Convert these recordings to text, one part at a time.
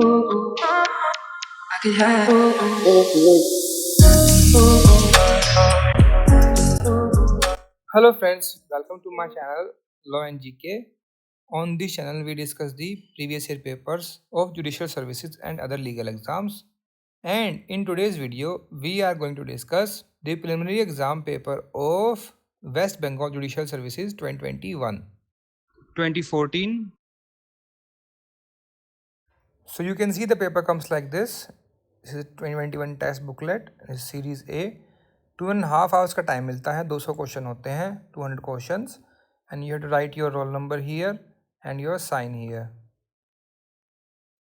I could have. Hello friends, welcome to my channel Law and GK. On this channel we discuss the previous year papers of judicial services and other legal exams. And in today's video we are going to discuss the preliminary exam paper of West Bengal Judicial Services 2021. 2014. So you can see the paper comes like this. This is 2021 test booklet, series A. 2.5 hours का time मिलता है. 200 question होते हैं, 200 questions, and you have to write your roll number here and your sign here.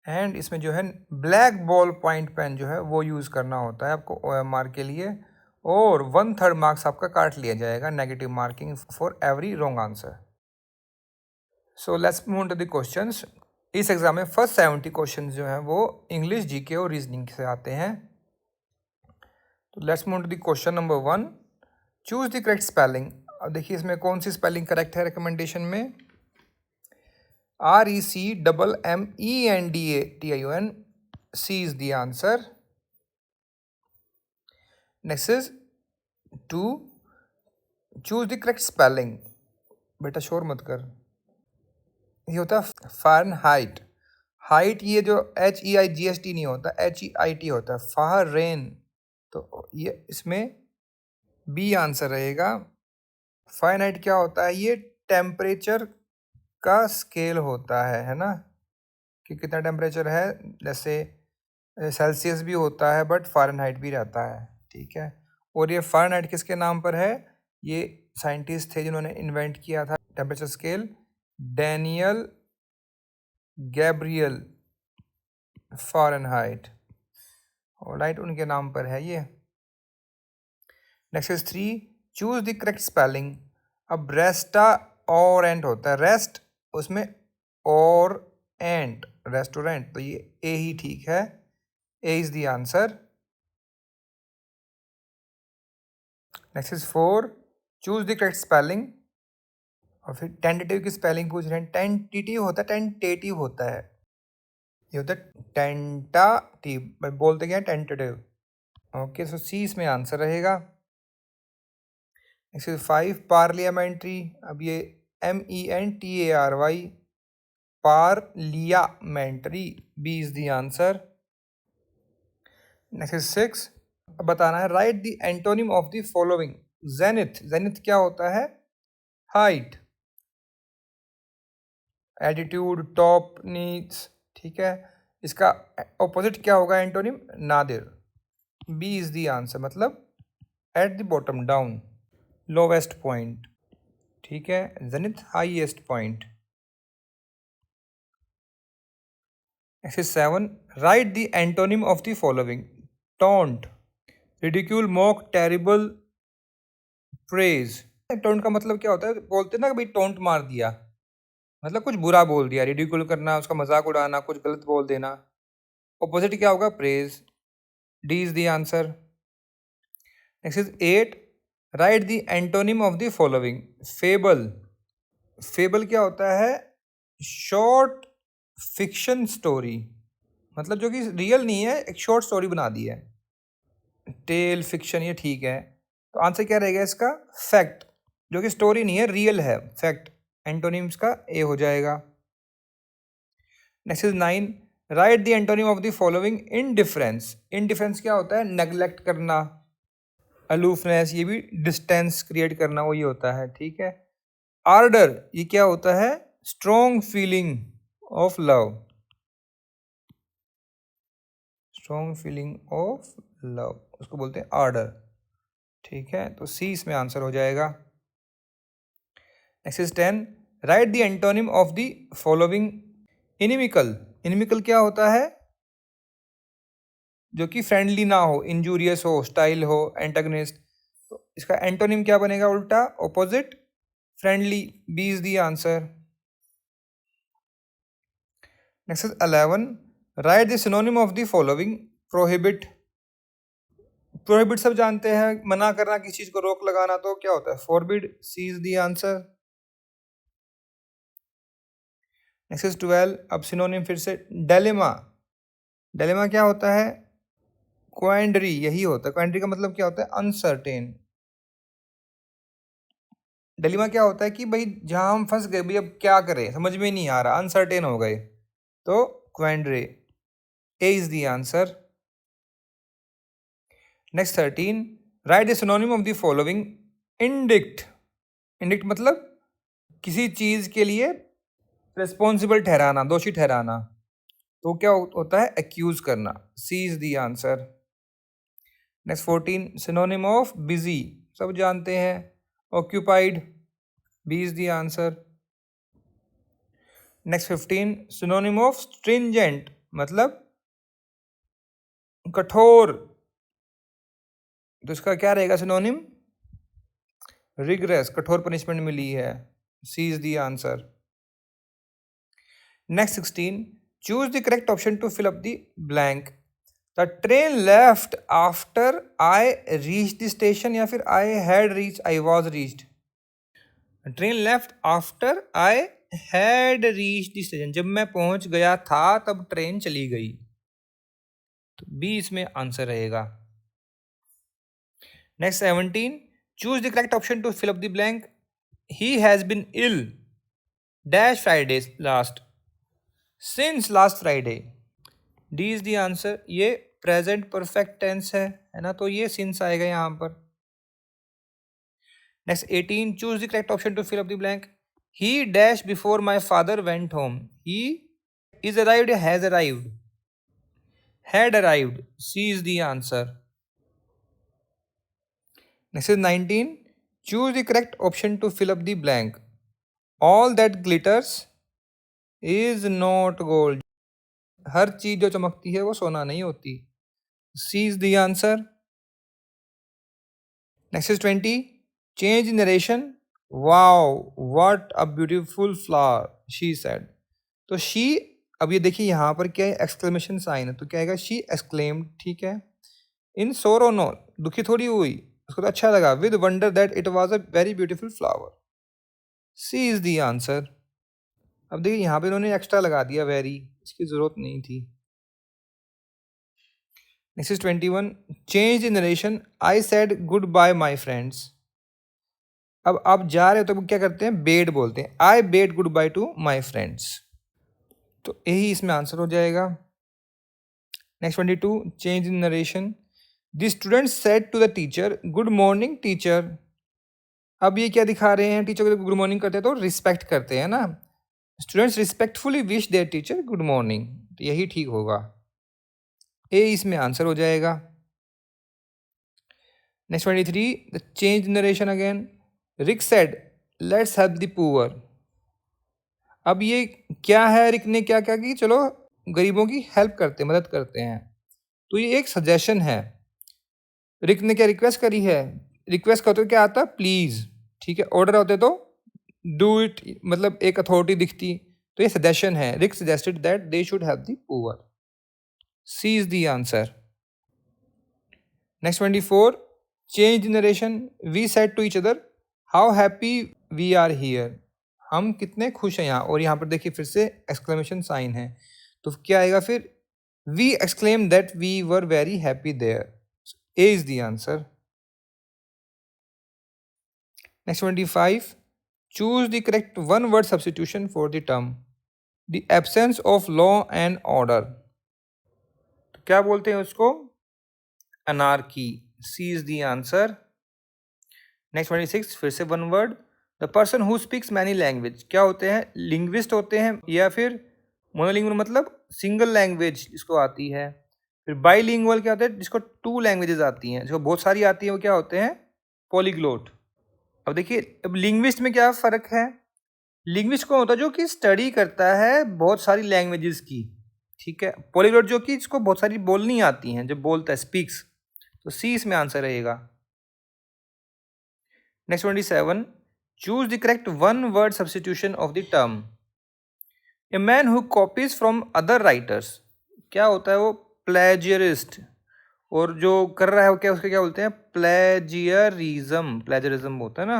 And इसमें जो है black ball point pen जो है वो यूज़ करना होता है आपको OMR के लिए, और 1/3 मार्क्स आपका काट लिया जाएगा, negative marking for every wrong answer. So let's move to the questions. इस एग्जाम में फर्स्ट 70 क्वेश्चन जो हैं वो इंग्लिश, जीके और रीजनिंग से आते हैं. तो let's move to the question number 1. Choose the correct spelling. अब देखिए इसमें कौन सी स्पेलिंग करेक्ट है रिकमेंडेशन में. RECMMENDATION, C is the answer. Next is 2. Choose the correct spelling. बेटा शोर मत कर. ये होता है फ़ारेनहाइट. हाइट ये जो HEIGHT नहीं होता, HEIT होता है, फ़ारेन. तो ये इसमें बी आंसर रहेगा. फ़ारेनहाइट क्या होता है? ये टेम्परेचर का स्केल होता है ना, कि कितना टेम्परेचर है. जैसे सेल्सियस भी होता है बट फ़ारेनहाइट भी रहता है, ठीक है. और ये फ़ारेनहाइट किसके नाम पर है? ये साइंटिस्ट थे जिन्होंने इन्वेंट किया था temperature scale, Daniel Gabriel Fahrenheit. Alright, उनके नाम पर है ये. Next is 3. Choose the correct spelling. अब रेस्टा और एंट होता है, रेस्ट उसमें और एंट, रेस्टोरेंट, तो ये ए ही ठीक है. A is the answer. Next is 4. Choose the correct spelling. और फिर टेंटेटिव की स्पेलिंग पूछ रहे हैं. टेंटेटिव होता है, टेंटेटिव होता है, ये होता है टेंटाटिव, बोलते क्या है? टेंटेटिव. ओके, सो सी इसमें आंसर रहेगा. Next is 5. पार्लियामेंट्री. अब ये MENTARY, parliamentary, B is the answer. Next is 6. अब बताना है write the antonym of the following. Zenith. Zenith क्या होता है? हाइट. एटीट्यूड, टॉप, नीड्स, ठीक है. इसका ऑपोजिट क्या होगा antonym? Nadir. B is the answer, मतलब at the bottom, down, lowest point, ठीक है. Zenith highest point. Exercise 7. Write the antonym of the following. Taunt, ridicule, mock, terrible, praise. Taunt का मतलब क्या होता है? बोलते ना कि भाई टोंट मार दिया, मतलब कुछ बुरा बोल दिया. रिडिक्यूल करना, उसका मजाक उड़ाना, कुछ गलत बोल देना. ऑपोजिट क्या होगा? Praise. D is the answer. Next is 8. Right the antonym of the following. Fable. Fable क्या होता है? शॉर्ट फिक्शन स्टोरी, मतलब जो कि रियल नहीं है, एक शॉर्ट स्टोरी बना दी है. टेल, फिक्शन, ये ठीक है. तो आंसर क्या रहेगा इसका? फैक्ट, जो कि स्टोरी नहीं है, रियल है, फैक्ट. एंटोनिम्स का ए हो जाएगा. Next is 9. Right the antonym of the following. Indifference. Indifference क्या होता है? नेग्लेक्ट करना. अलूफनेस, ये भी डिस्टेंस क्रिएट करना, वही होता है, ठीक है. आर्डर, ये क्या होता है? Strong feeling of love, strong feeling of love, उसको बोलते हैं आर्डर, ठीक है. तो सी इसमें आंसर हो जाएगा. Next is 10. Right the antonym of the following. Inimical. Inimical क्या होता है? जो कि फ्रेंडली ना हो, इंजूरियस हो, स्टाइल हो, एंटागनिस्ट. तो इसका एंटोनिम क्या बनेगा? उल्टा, opposite, friendly. B is the answer. Next is 11. Write the synonym of the following. Prohibit. Prohibit सब जानते हैं, मना करना, किसी चीज को रोक लगाना, तो क्या होता है? Forbid. C is the answer. Next is 12. अब सिनोनिम फिर से. डेलेमा. डिलेमा क्या होता है? क्वांडरी, यही होता है। क्वांडरी का मतलब क्या होता है? अनसर्टेन। डिलेमा क्या होता है कि भाई जहां हम फंस गए, भाई अब क्या करें, समझ में नहीं आ रहा, अनसर्टेन हो गए, तो quandary. A is the answer. Next 13, write the synonym of the following. Indict. Indict मतलब किसी चीज के लिए रिस्पॉन्सिबल ठहराना, दोषी ठहराना। तो क्या होता है? एक्यूज करना। C is the answer. Next 14, synonym of busy, सब जानते हैं, occupied. B is the answer. Next 15, synonym of stringent मतलब कठोर, तो इसका क्या रहेगा सिनोनिम? रिग्रेस, कठोर पनिशमेंट मिली है। C is the answer. Next 16, choose the correct option to fill up the blank. The train left after I reach the station, या फिर I had reach, I was reached. Train left after I had reach the station, जब मैं पहुंच गया था तब train चली गई, तो बी इसमें आंसर रहेगा। Next 17, choose the correct option to fill up the blank. He has been ill dash Friday last, since last Friday. D is the answer. ये प्रेजेंट परफेक्ट टेंस है ना, तो ये सिंस आएगा यहाँ पर। Next 18, choose the correct option to fill up the blank. He dash before my father went home, he is arrived या has arrived? Had arrived. C is the answer. Next is 19, choose the correct option to fill up the blank. All that glitters is not gold, हर चीज जो चमकती है वो सोना नहीं होती। C is the answer. Next is 20, change narration. Wow what a beautiful flower she said. तो शी, अब ये देखिए यहाँ पर क्या है? एक्सक्लेमेशन साइन है, तो क्या आएगा? शी एक्सक्लेम्ड, ठीक है। इन सोरो नो, दुखी थोड़ी हुई, उसको तो अच्छा लगा। With wonder that it was a very beautiful flower. C is the answer. अब देखिए यहाँ पे इन्होंने एक्स्ट्रा लगा दिया वेरी, इसकी जरूरत नहीं थी। Next is 21, change in narration. I said good bye my friends. अब आप जा रहे हो तो क्या करते हैं? बेड बोलते हैं। I bade goodbye to my friends, तो यही इसमें आंसर हो जाएगा। Next 22, change in narration. The student said to the teacher good morning teacher. अब ये क्या दिखा रहे हैं? टीचर को गुड मॉर्निंग करते हैं तो रिस्पेक्ट करते हैं ना। Students respectfully wish there teacher good morning, तो यही ठीक होगा। ए इसमें आंसर हो जाएगा। Next 23, the change narration again. Rick said let's help the poor. अब ये क्या है? रिक ने क्या क्या की? चलो गरीबों की हेल्प करते, मदद करते हैं, तो ये एक सजेशन है। रिक ने क्या रिक्वेस्ट करी है? रिक्वेस्ट करते क्या आता? प्लीज, ठीक है। ऑर्डर होते तो डू इट, मतलब एक अथॉरिटी दिखती, तो ये सजेशन है। Rick suggested that they should help the poor. C is the answer. Next 24, change the narration. We said to each other how happy we are here. हम कितने खुश हैं यहाँ, और यहाँ पर देखिए फिर से एक्सक्लेमेशन साइन है, तो क्या आएगा फिर? We exclaim that we were very happy there. A is the answer. Next 25, choose the correct one word substitution for the term the absence of law and order. तो क्या बोलते हैं उसको? Anarchy. C is the answer. Next 26, फिर से one word. The person who speaks many language, क्या होते हैं? लिंग्विस्ट होते हैं, या फिर मोनोलिंगुअल मतलब सिंगल लैंग्वेज जिसको आती है। फिर बाईलिंगुअल क्या होता है? जिसको टू लैंग्वेजेस आती हैं, जिसको बहुत सारी आती हैं, वो क्या होते हैं? पॉलीग्लोट। अब देखिए, अब लिंग्विस्ट में क्या फ़र्क है? लिंग्विस्ट कौन होता है? जो कि स्टडी करता है बहुत सारी लैंग्वेजेस की, ठीक है। पॉलीग्लोट जो कि इसको बहुत सारी बोलनी आती हैं, जब बोलता है, स्पीक्स। तो सी इसमें आंसर रहेगा। Next 27, choose the correct one word substitution of the term. A man who copies from other writers, क्या होता है वो? प्लेजियरिस्ट। और जो कर रहा है वो क्या, उसके क्या बोलते हैं? प्लेजियरिज्म। प्लेजरिज्म होता है ना,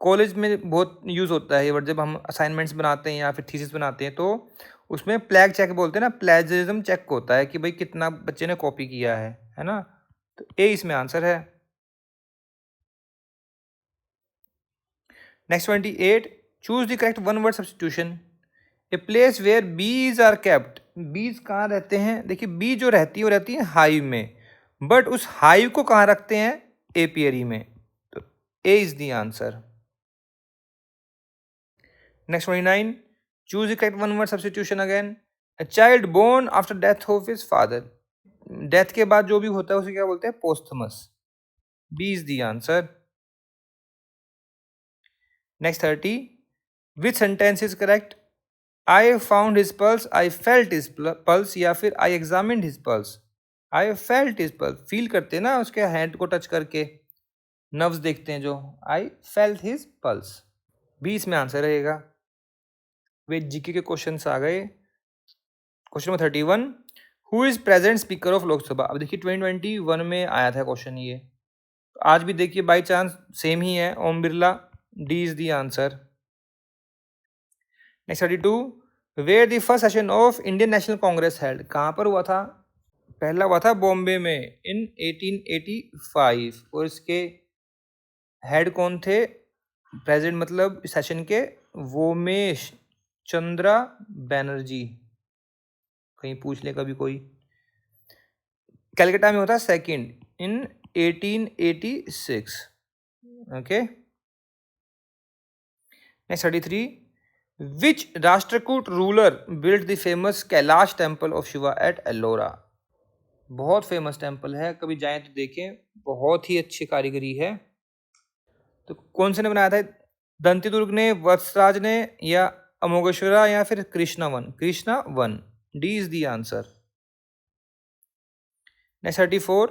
कॉलेज में बहुत यूज़ होता है ये वर्ड, जब हम असाइनमेंट्स बनाते हैं या फिर थीसिस बनाते हैं, तो उसमें प्लैग चेक बोलते हैं ना, प्लेजरिज्म चेक होता है कि भाई कितना बच्चे ने कॉपी किया है ना। तो ए इसमें आंसर है। Next 28, choose the correct one word substitution. A place where bees are kept. Bees कहाँ रहते हैं? देखिए बी जो रहती है वो रहती है हाइव में, बट उस हाइव को कहाँ रखते हैं? एपियरी में। तो A is the answer. Next 29, choose the correct one word substitution again. A child born after death of his father. Death के बाद जो भी होता है उसे क्या बोलते हैं? Posthumous. B is the answer. Next 30, which sentence is correct? I found his pulse, I felt his pulse, या फिर I examined his pulse. I felt his pulse, feel करते हैं ना उसके हैंड को टच करके, नर्व्स देखते हैं जो। I felt his pulse, B इसमें आंसर रहेगा। वे जीके के क्वेश्चंस आ गए। Question number 31, who is present speaker of Lok Sabha. अब देखिए 2021 में आया था क्वेश्चन ये, आज भी देखिए बाई चांस सेम ही है, Om Birla. D is the answer. Next 32, where the first session of Indian National Congress held. कहाँ पर हुआ था? पहला हुआ था बॉम्बे में इन 1885। और इसके हेड कौन थे? प्रेसिडेंट मतलब सेशन के वोमेश चंद्रा बैनर्जी। कहीं पूछ ले कभी कोई। कलकत्ता में होता है second in 1886। Okay. Next 33, which Rashtrakuta ruler built the famous Kailash temple of Shiva at Ellora. बहुत फेमस टेम्पल है, कभी जाएं तो देखें, बहुत ही अच्छी कारीगरी है। तो कौन से ने बनाया था? दंतिदुर्ग ने, वत्सराज ने, या अमोघेश्वरा, या फिर Krishna one? Krishna one, D is the answer. Next 34,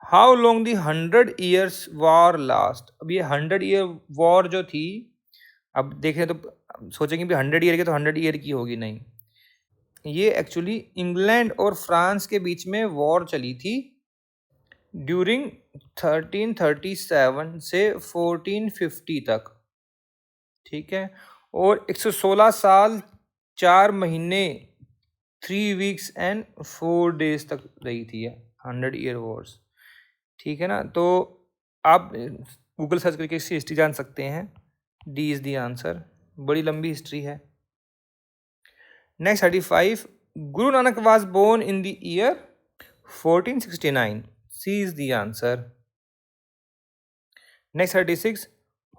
how long the 100 years war last. अब ये 100 ईयर वॉर जो थी, अब देखें तो सोचेंगे भी 100 ईयर की तो 100 ईयर की होगी, नहीं। ये एक्चुअली इंग्लैंड और फ्रांस के बीच में वॉर चली थी ड्यूरिंग 1337 से 1450 तक, ठीक है। और 116 साल 4 महीने 3 वीक्स एंड 4 डेज तक रही थी 100 ईयर वॉर्स, ठीक है ना। तो आप गूगल सर्च करके इसकी हिस्ट्री जान सकते हैं। डी इज द आंसर, बड़ी लंबी हिस्ट्री है। Next 35, Guru Nanak was born in the year 1469। C is the answer. Next 36,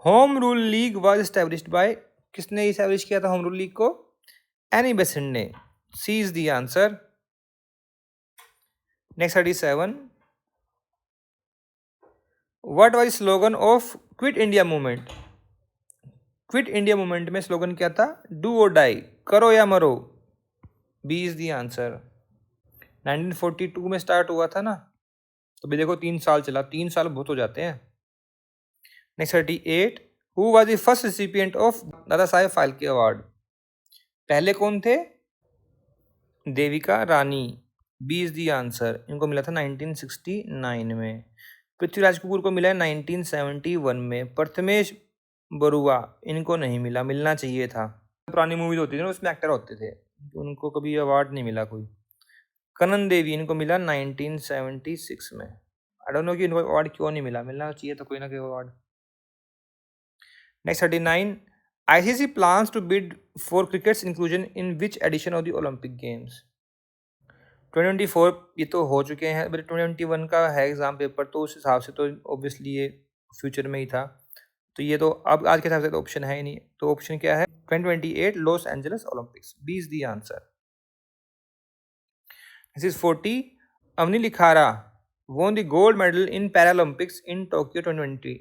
home rule league was established by. किसने इस्टेब्लिश किया था होम रूल लीग को? एनी बेसेंट ने। C is the answer. Next 37, what was slogan of quit India movement. Quit India movement में slogan क्या था? Do और die, करो या मरो। B is the answer. 1942 में स्टार्ट हुआ था ना, तो भी देखो 3 साल चला, 3 साल बहुत हो जाते हैं। Next 38, who was the first recipient of Dada Saheb Phalke award. पहले कौन थे? Devika Rani. B is the answer. इनको मिला था 1969 में। पृथ्वीराज कपूर को मिला है 1971 में। प्रथमेश बरुआ, इनको नहीं मिला, मिलना चाहिए था। पुरानी मूवीज होती थी ना, उसमें एक्टर होते थे, उनको कभी अवार्ड नहीं मिला कोई। कनन देवी, इनको मिला 1976 में। आई डोंट नो कि इनको अवार्ड क्यों नहीं मिला, मिलना चाहिए था कोई ना कोई award. Next 39, ICC plans to bid for cricket's inclusion in which edition of the Olympic games. 2024 ये तो हो चुके हैं, बट 2021 का है एग्जाम पेपर, तो उस हिसाब से तो ऑब्वियसली ये फ्यूचर में ही था, तो ये तो अब आज के हिसाब से तो ऑप्शन है ही नहीं। तो ऑप्शन क्या है? 2028 Los Angeles Olympics. B is the answer. This is 40, Avani Lekhara won the gold medal in Paralympics in Tokyo 2020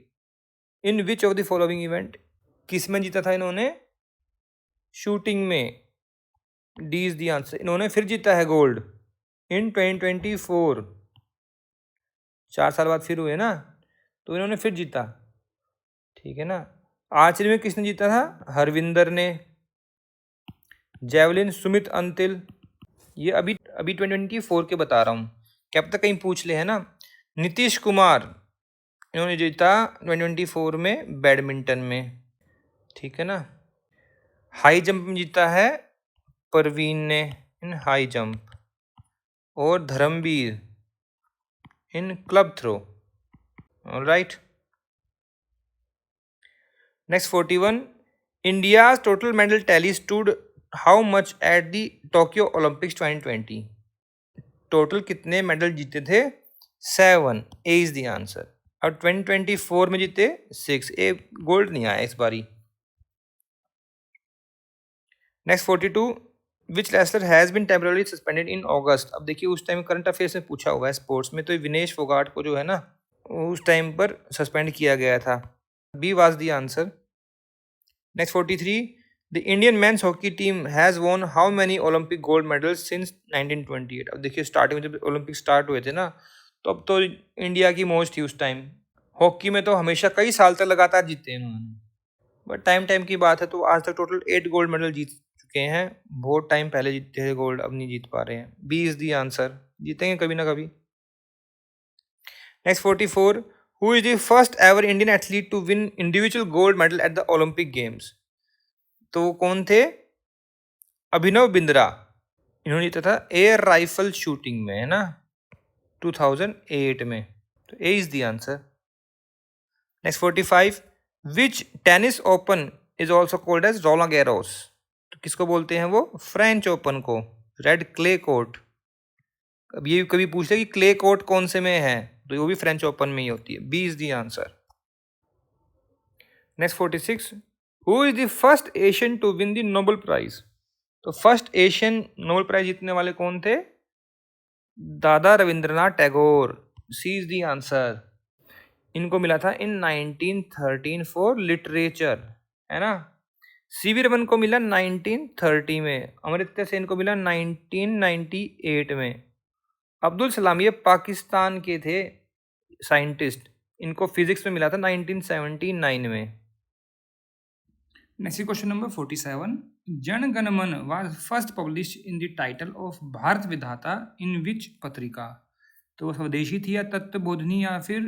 in which of the following event। किस में जीता था इन्होंने? शूटिंग में। D is the answer. इन्होंने फिर जीता है गोल्ड इन 2024, 4 साल बाद फिर हुए ना, तो इन्होंने फिर जीता, ठीक है ना। आर्चरी में किसने जीता था? हरविंदर ने। जेवलिन सुमित अंतिल। ये अभी 2024 के बता रहा हूँ, क्या पता कहीं पूछ ले, है ना। नीतीश कुमार, इन्होंने जीता 2024 में बैडमिंटन में, ठीक है ना। हाई जंप में जीता है परवीन ने इन हाई जंप और Dharamvir in club throw. Alright. Next 41. India's total medal tally stood how much at the Tokyo Olympics 2020? Total कितने मेडल जीते थे? 7. A is the answer. और 2024 में जीते 6. ए गोल्ड नहीं आया इस बारी. Next 42. Which wrestler has been temporary suspended in August? अब देखिए उस टाइम करंट अफेयर्स में पूछा हुआ है स्पोर्ट्स में, तो विनेश फोगाट को जो है ना उस टाइम पर सस्पेंड किया गया था. B was the answer. Next 43. The Indian men's hockey team has won how many Olympic gold medals since 1928? अब देखिए स्टार्टिंग में जब ओलंपिक स्टार्ट हुए थे ना, तो अब तो इंडिया की मौज थी उस टाइम. हॉकी में तो हमेशा कई साल तक लगातार जीते हैं उन्होंने, बट टाइम की बात है तो आज तक टोटल 8 गोल्ड मेडल जीत चुके हैं. बहुत टाइम पहले जीते थे गोल्ड, अब नहीं जीत पा रहे हैं. B is the answer. जीतेंगे कभी ना कभी. Next 44. Who is the first ever Indian athlete to win individual gold medal at the Olympic Games? तो वो कौन थे? अभिनव बिंद्रा. इन्होंने जीता था एयर राइफल शूटिंग में, है ना, 2008 में. तो A is the answer. Next 45. Which tennis open is also called as Roland Garros? तो किसको बोलते हैं वो? फ्रेंच ओपन को. Red clay court. अब ये कभी पूछते कि क्ले कोर्ट कौन से में है, तो वो भी फ्रेंच ओपन में ही होती है. B is the answer. Next 46. Who is the first Asian to win the Nobel prize? तो फर्स्ट एशियन नोबेल प्राइज जीतने वाले कौन थे? दादा Rabindranath Tagore. C is the answer. इनको मिला था इन 1913 फॉर लिटरेचर, है ना. सीवी रमन को मिला 1930 में. अमर्त्य सेन को मिला 1998 में. अब्दुल सलाम ये पाकिस्तान के थे साइंटिस्ट, इनको फिजिक्स में मिला था 1979 में. Next question number 47. Jana Gana मन was first publish in the title of Bharat विधाता इन विच पत्रिका? तो वो स्वदेशी थी या तत्वबोधनी या फिर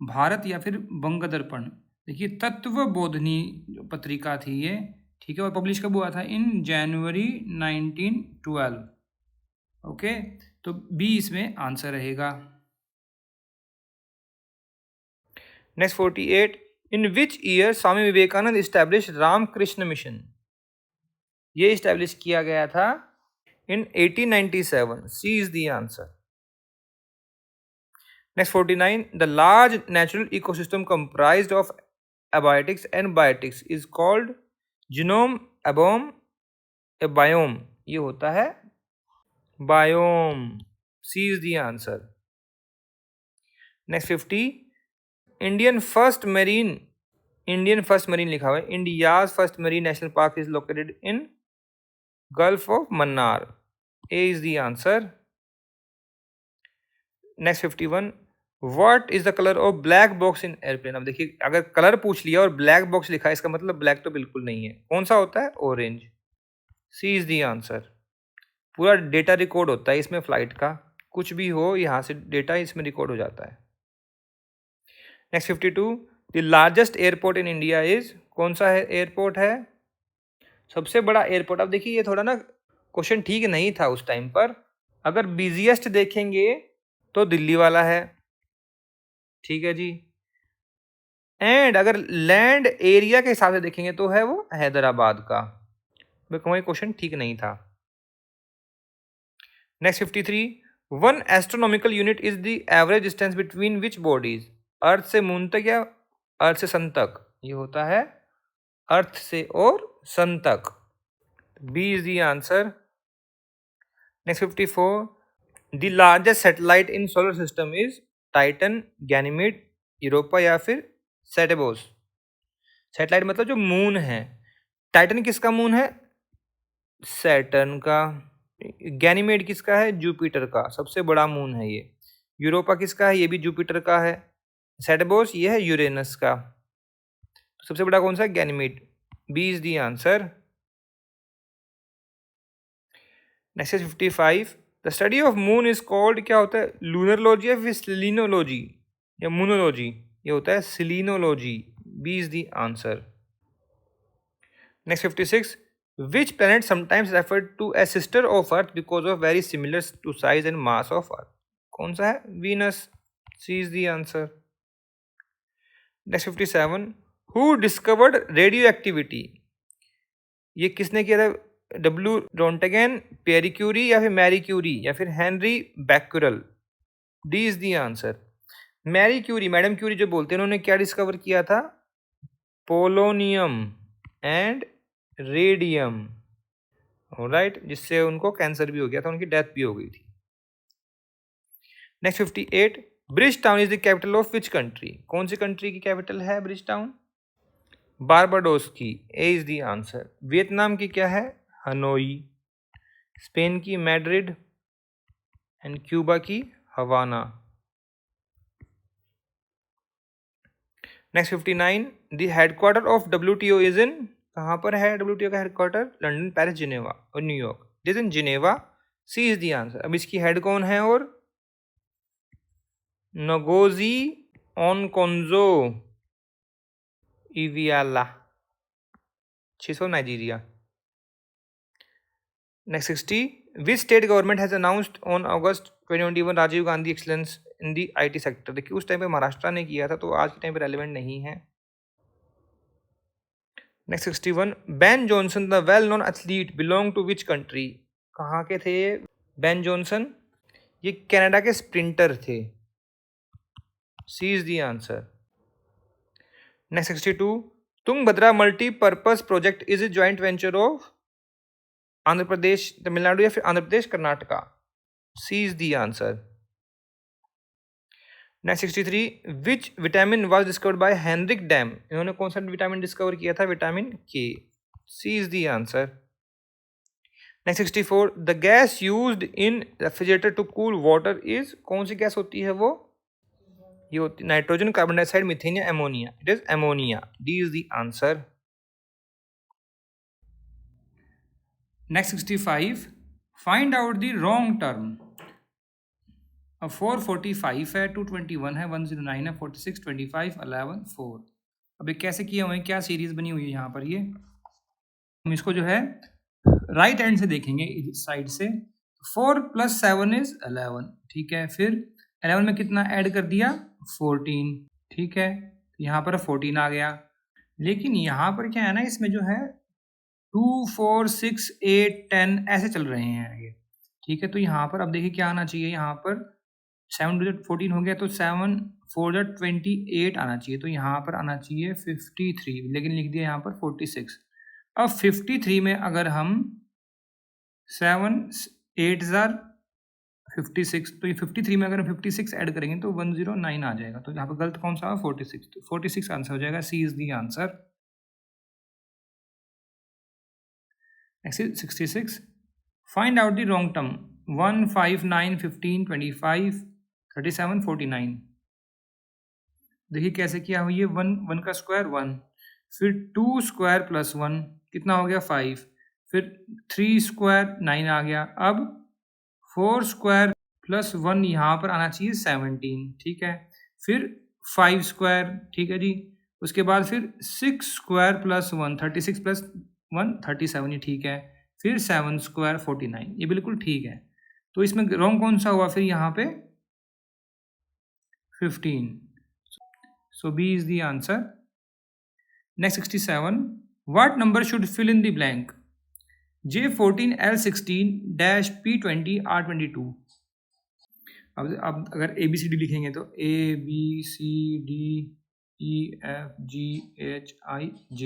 भारत या फिर बंग दर्पण? देखिए तत्वबोधनी पत्रिका थी ये, ठीक है. और पब्लिश कब हुआ था? In January 1912. ओके, तो बी इसमें आंसर रहेगा. Next 48. In which year Swami Vivekananda establish Ramakrishna Mission? ये इस्टेब्लिश किया गया था in 1897. C is the answer. Next 49. The large natural ecosystem comprised of abiotics and biotics is called genome, abome, a biome. ये होता है biome. C is the answer. Next 50. Indian first marine लिखा हुआ है. India's first marine national park is located in Gulf of Mannar. A is the answer. Next 51. What is the color of black box in airplane? अब देखिए अगर colour पूछ लिया और black box लिखा है, इसका मतलब ब्लैक तो बिल्कुल नहीं है. कौन सा होता है? Orange. C is the answer. पूरा डेटा रिकॉर्ड होता है इसमें फ्लाइट का, कुछ भी हो यहाँ से डेटा इसमें रिकॉर्ड हो जाता है. Next 52. The largest airport in India is? कौन सा है एयरपोर्ट है? सबसे बड़ा एयरपोर्ट. अब देखिए ये थोड़ा ना क्वेश्चन ठीक नहीं था उस टाइम पर. अगर बिजिएस्ट देखेंगे तो दिल्ली वाला है, ठीक है जी. एंड अगर लैंड एरिया के हिसाब से देखेंगे तो है वो हैदराबाद का. मैं कहूँगा क्वेश्चन ठीक नहीं था. Next 53. One astronomical unit is the average distance between which bodies? Earth से मून तक या अर्थ से सन तक? ये होता है अर्थ से और सन तक. B is the answer. Next 54. The largest satellite in solar system is Titan, Ganymede, Europa या फिर सैटेबोस? सैटेलाइट मतलब जो मून है. टाइटन किसका मून है? सैटर्न का. गैनीमेड किसका है? जुपिटर का. सबसे बड़ा मून है ये. यूरोपा किसका है? ये भी जुपिटर का है. सैटेबोस ये है यूरेनस का. सबसे बड़ा कौन सा है? Ganymede. B is the answer. Next 55. The study of moon is called, क्या होता है? लूनरलॉजी या फिर सिलिनोलॉजी या मूनोलॉजी? ये होता है selenology. B is the answer. Next 56. Which planet sometimes referred to as sister of Earth because of very similar to size and mass of Earth? कौन सा है? Venus. C is the answer. Next 57. Who discovered radioactivity? ये किसने किया था? W. रोंटेगन, Pierre Curie या फिर Mary Curie या फिर Henri Becquerel? D is the answer. Marie Curie, madam Curie जो बोलते हैं, उन्होंने क्या डिस्कवर किया था? पोलोनियम एंड रेडियम, राइट, जिससे उनको कैंसर भी हो गया था, उनकी डेथ भी हो गई थी. Next 58. Bridgetown is the capital of which country? कौन सी कंट्री की कैपिटल है ब्रिज टाउन? बारबाडोस की. A is the answer. Vietnam की क्या है? हनोई. स्पेन की मैड्रिड एंड क्यूबा की Havana. Next 59. The headquarter of WTO is in? कहाँ पर है WTO का हेडक्वार्टर? लंदन, पेरिस, जिनेवा और New York. It is in Geneva. C is the answer. अब इसकी हेड कौन है? और Ngozi Okonjo Iweala, 600 Nigeria. Next 60. Which state government has announced on August 2021 Rajiv Gandhi excellence in the IT sector? देखिए उस time पे महाराष्ट्र ने किया था, तो आज के टाइम पे रेलिवेंट नहीं है. Next 61. Ben Johnson the well known athlete belong to which country? कहाँ के थे बेन जॉनसन? ये कनाडा के स्प्रिंटर थे. C is the answer. Next 62. Tungabhadra multipurpose project is a joint venture of Andhra Pradesh, Tamil Nadu या फिर Andhra Pradesh, Karnataka? C is the answer. Next 63. Which vitamin was discovered by Henrik Dam? इन्होंने कौन सा विटामिन डिस्कवर किया था? विटामिन के. सी is the answer. Next 64. The gas used in refrigerator to cool water is? कौन सी गैस होती है वो? ये होती नाइट्रोजन, कार्बन डाइऑक्साइड, मीथेन या ammonia? It is ammonia. D is the answer. Next 65. Find out the wrong term. अब 445 है, 221 है, 109 है, 46, 25, 11, 4. अब ये कैसे किए हुए हैं? क्या सीरीज बनी हुई है यहाँ पर? ये हम इसको जो है राइट हैंड से देखेंगे, इस साइड से. 4 + 7 इज 11. ठीक है, फिर 11 में कितना ऐड कर दिया? 14. ठीक है, यहाँ पर 14 आ गया. लेकिन यहाँ पर क्या है ना, इसमें जो है 2, 4, 6, 8, 10 ऐसे चल रहे हैं ये. ठीक है, तो यहाँ पर अब देखिए क्या आना चाहिए. यहाँ पर 7 × 14 हो गया, तो 7 4 × 28 आना चाहिए. तो यहाँ पर आना चाहिए 53, लेकिन लिख दिया यहाँ पर 46. अब 53 में अगर हम 7 8 56, तो ये 53 में अगर हम 56 ऐड करेंगे तो 109 आ जाएगा. तो यहाँ पर गलत कौन सा है? 46. तो 46 आंसर हो जाएगा. C is the answer. Next 66. Find out the wrong term. 1, 5, 9, 15, 25, 37, 49. देखिए कैसे किया हुआ. ये 1 का स्क्वायर 1, फिर 2 स्क्वायर प्लस 1 कितना हो गया? 5, फिर 3 स्क्वायर 9 आ गया. अब 4 स्क्वायर प्लस 1 यहाँ पर आना चाहिए 17. ठीक है, फिर 5 स्क्वायर. ठीक है जी, उसके बाद फिर 6 स्क्वायर प्लस 1 36 प्लस 1 37. ये ठीक है, फिर 7 स्क्वायर 49. ये बिल्कुल ठीक है. तो इसमें रॉन्ग कौन सा हुआ फिर? यहाँ पे 15. So B is the answer. Next 67. What number should fill in the blank? J14, L16, -P20, R22. अब अगर ABCD लिखेंगे तो ABCDEFGHIJ.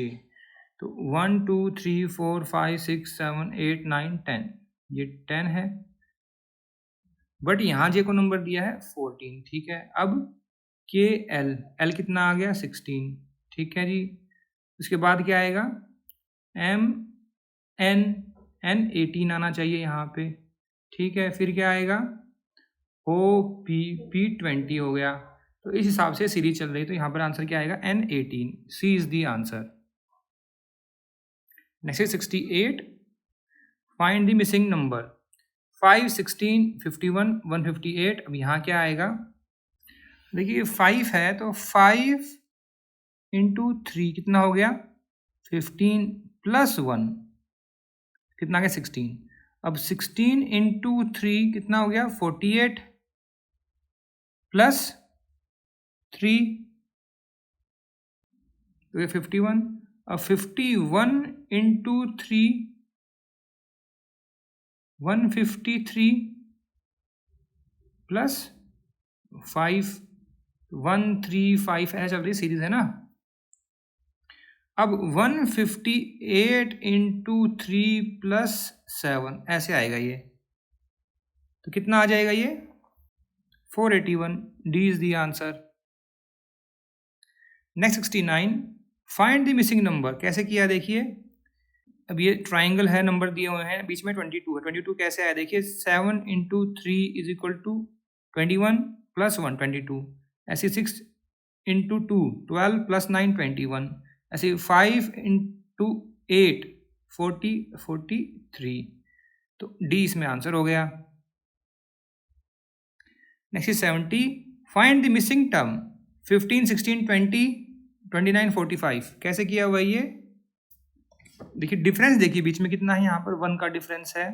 तो 1 2 3 4 5 6 7 8 9 10. ये 10 है, बट यहाँ J को नंबर दिया है 14. ठीक है, अब L कितना आ गया? 16. ठीक है जी, उसके बाद क्या आएगा? MN 18 आना चाहिए यहाँ पे. ठीक है, फिर क्या आएगा? OPP 20 हो गया. तो इस हिसाब से सीरीज चल रही है. तो यहाँ पर आंसर क्या आएगा? N 18. C is the answer. Next 68. Find the missing number. 5, 16, 51, 158. अब यहाँ क्या आएगा? देखिए 5 है, तो 5 × 3 कितना हो गया? 15 + 1. कितना आ गया 16। अब 16 इंटू 3 कितना हो गया 48 प्लस 3 तो ये 51। अब 51 इंटू 3 153 प्लस 5 135 ऐसा चल रही सीरीज है ना। अब 158 इंटू 3 प्लस 7 ऐसे आएगा ये, तो कितना आ जाएगा ये 481। D is the answer. Next 69, find the missing number. कैसे किया देखिए, अब ये ट्राइंगल है, नंबर दिए हुए हैं, बीच में 22 है। 22 कैसे आया देखिए, 7 into 3 is equal to 21 plus 1 22। ऐसे 6 इंटू 2 12 प्लस 9 21। ऐसे 5 इंटू 8 40 43। तो डी इसमें आंसर हो गया। Next is 70, find the missing term 15 16 20 29 45। कैसे किया हुआ ये देखिए, डिफरेंस देखिए बीच में कितना है, यहाँ पर 1 का डिफरेंस है,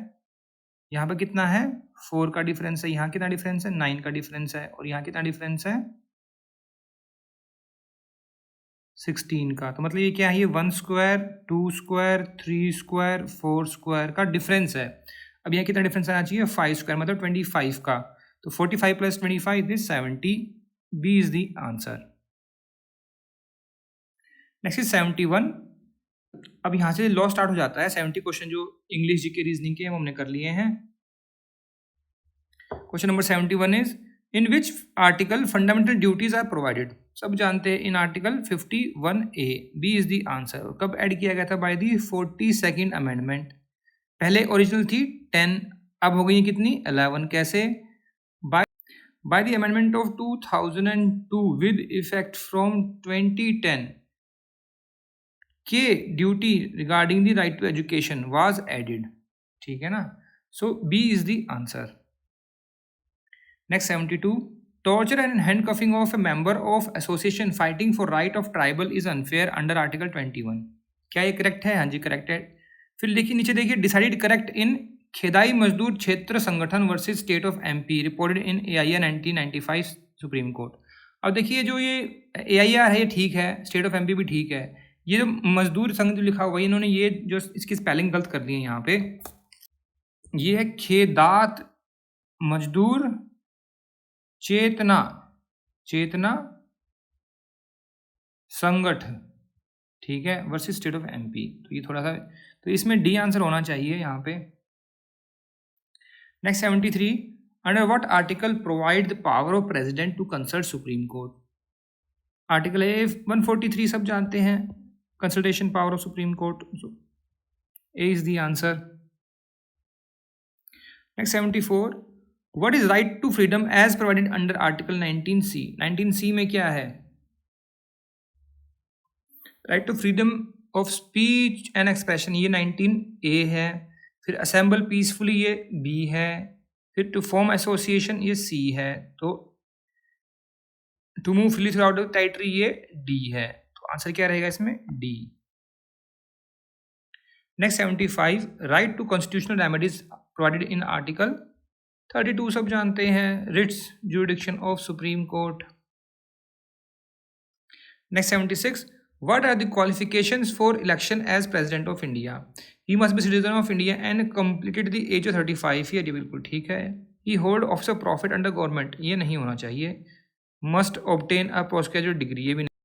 यहाँ पर कितना है 4 का डिफरेंस है, यहाँ कितना डिफरेंस है 9 का डिफरेंस है, और यहाँ कितना डिफरेंस है 16 का। तो मतलब ये क्या है, ये 1 स्क्वायर 2 स्क्वायर 3 स्क्वायर 4 स्क्वायर का डिफरेंस है। अब यहाँ कितना डिफरेंस आना चाहिए 5 स्क्वायर मतलब 25 का। तो 45 plus 25 is 70। B is the answer. Next is 71। अब यहाँ से लॉ स्टार्ट हो जाता है। 70 क्वेश्चन जो इंग्लिश जीके रीजनिंग के हमने कर लिए हैं। Question number 71 is in which article fundamental duties are provided. सब जानते हैं in article 51A। B is the answer. कब ऐड किया गया था, बाय दी 42nd अमेंडमेंट। पहले ओरिजिनल थी 10, अब हो गई कितनी 11। कैसे, by the amendment of 2002 with effect from 2010 के duty regarding the right to education was added. ठीक है ना, so B is the answer. Next 72, torture and handcuffing of a member of association fighting for right of tribal is unfair under article 21। क्या ये correct है? हाँ जी correct है। फिर देखिए नीचे देखिए, डिसाइडेड करेक्ट इन खेदाई मजदूर क्षेत्र संगठन versus state of MP reported in AIR 1995 supreme court. अब देखिए जो ये AIR है ये ठीक है, स्टेट ऑफ एमपी भी ठीक है। ये जो मजदूर संघ जो लिखा हुआ है, इन्होंने ये जो इसकी स्पेलिंग गलत कर दी है यहाँ पे। ये है खेदात मजदूर चेतना संगठ, ठीक है, वर्सेस स्टेट ऑफ एमपी। तो ये थोड़ा सा, तो इसमें डी आंसर होना चाहिए यहाँ पे। Next 73, under what article provide the power of president to consult supreme court. Article है 143, सब जानते हैं, consultation power of supreme court. A is the answer. Next 74, what is right to freedom as provided under article 19C। 19C में क्या है, right to freedom of speech and expression, ये 19A है। फिर असेंबल पीसफुली ये B है। फिर to form association ये C है। तो to move freely throughout the territory ये D है। तो आंसर क्या रहेगा इसमें, D। Next 75, right to constitutional remedies provided in article 32, सब जानते हैं, writs jurisdiction of supreme court. Next 76, what are the qualifications for election as president of India? He must be citizen of India and completed the age of 35 year। ये बिल्कुल ठीक है। He hold office of profit under government, ये नहीं होना चाहिए। Must obtain a postgraduate degree, ये भी नहीं,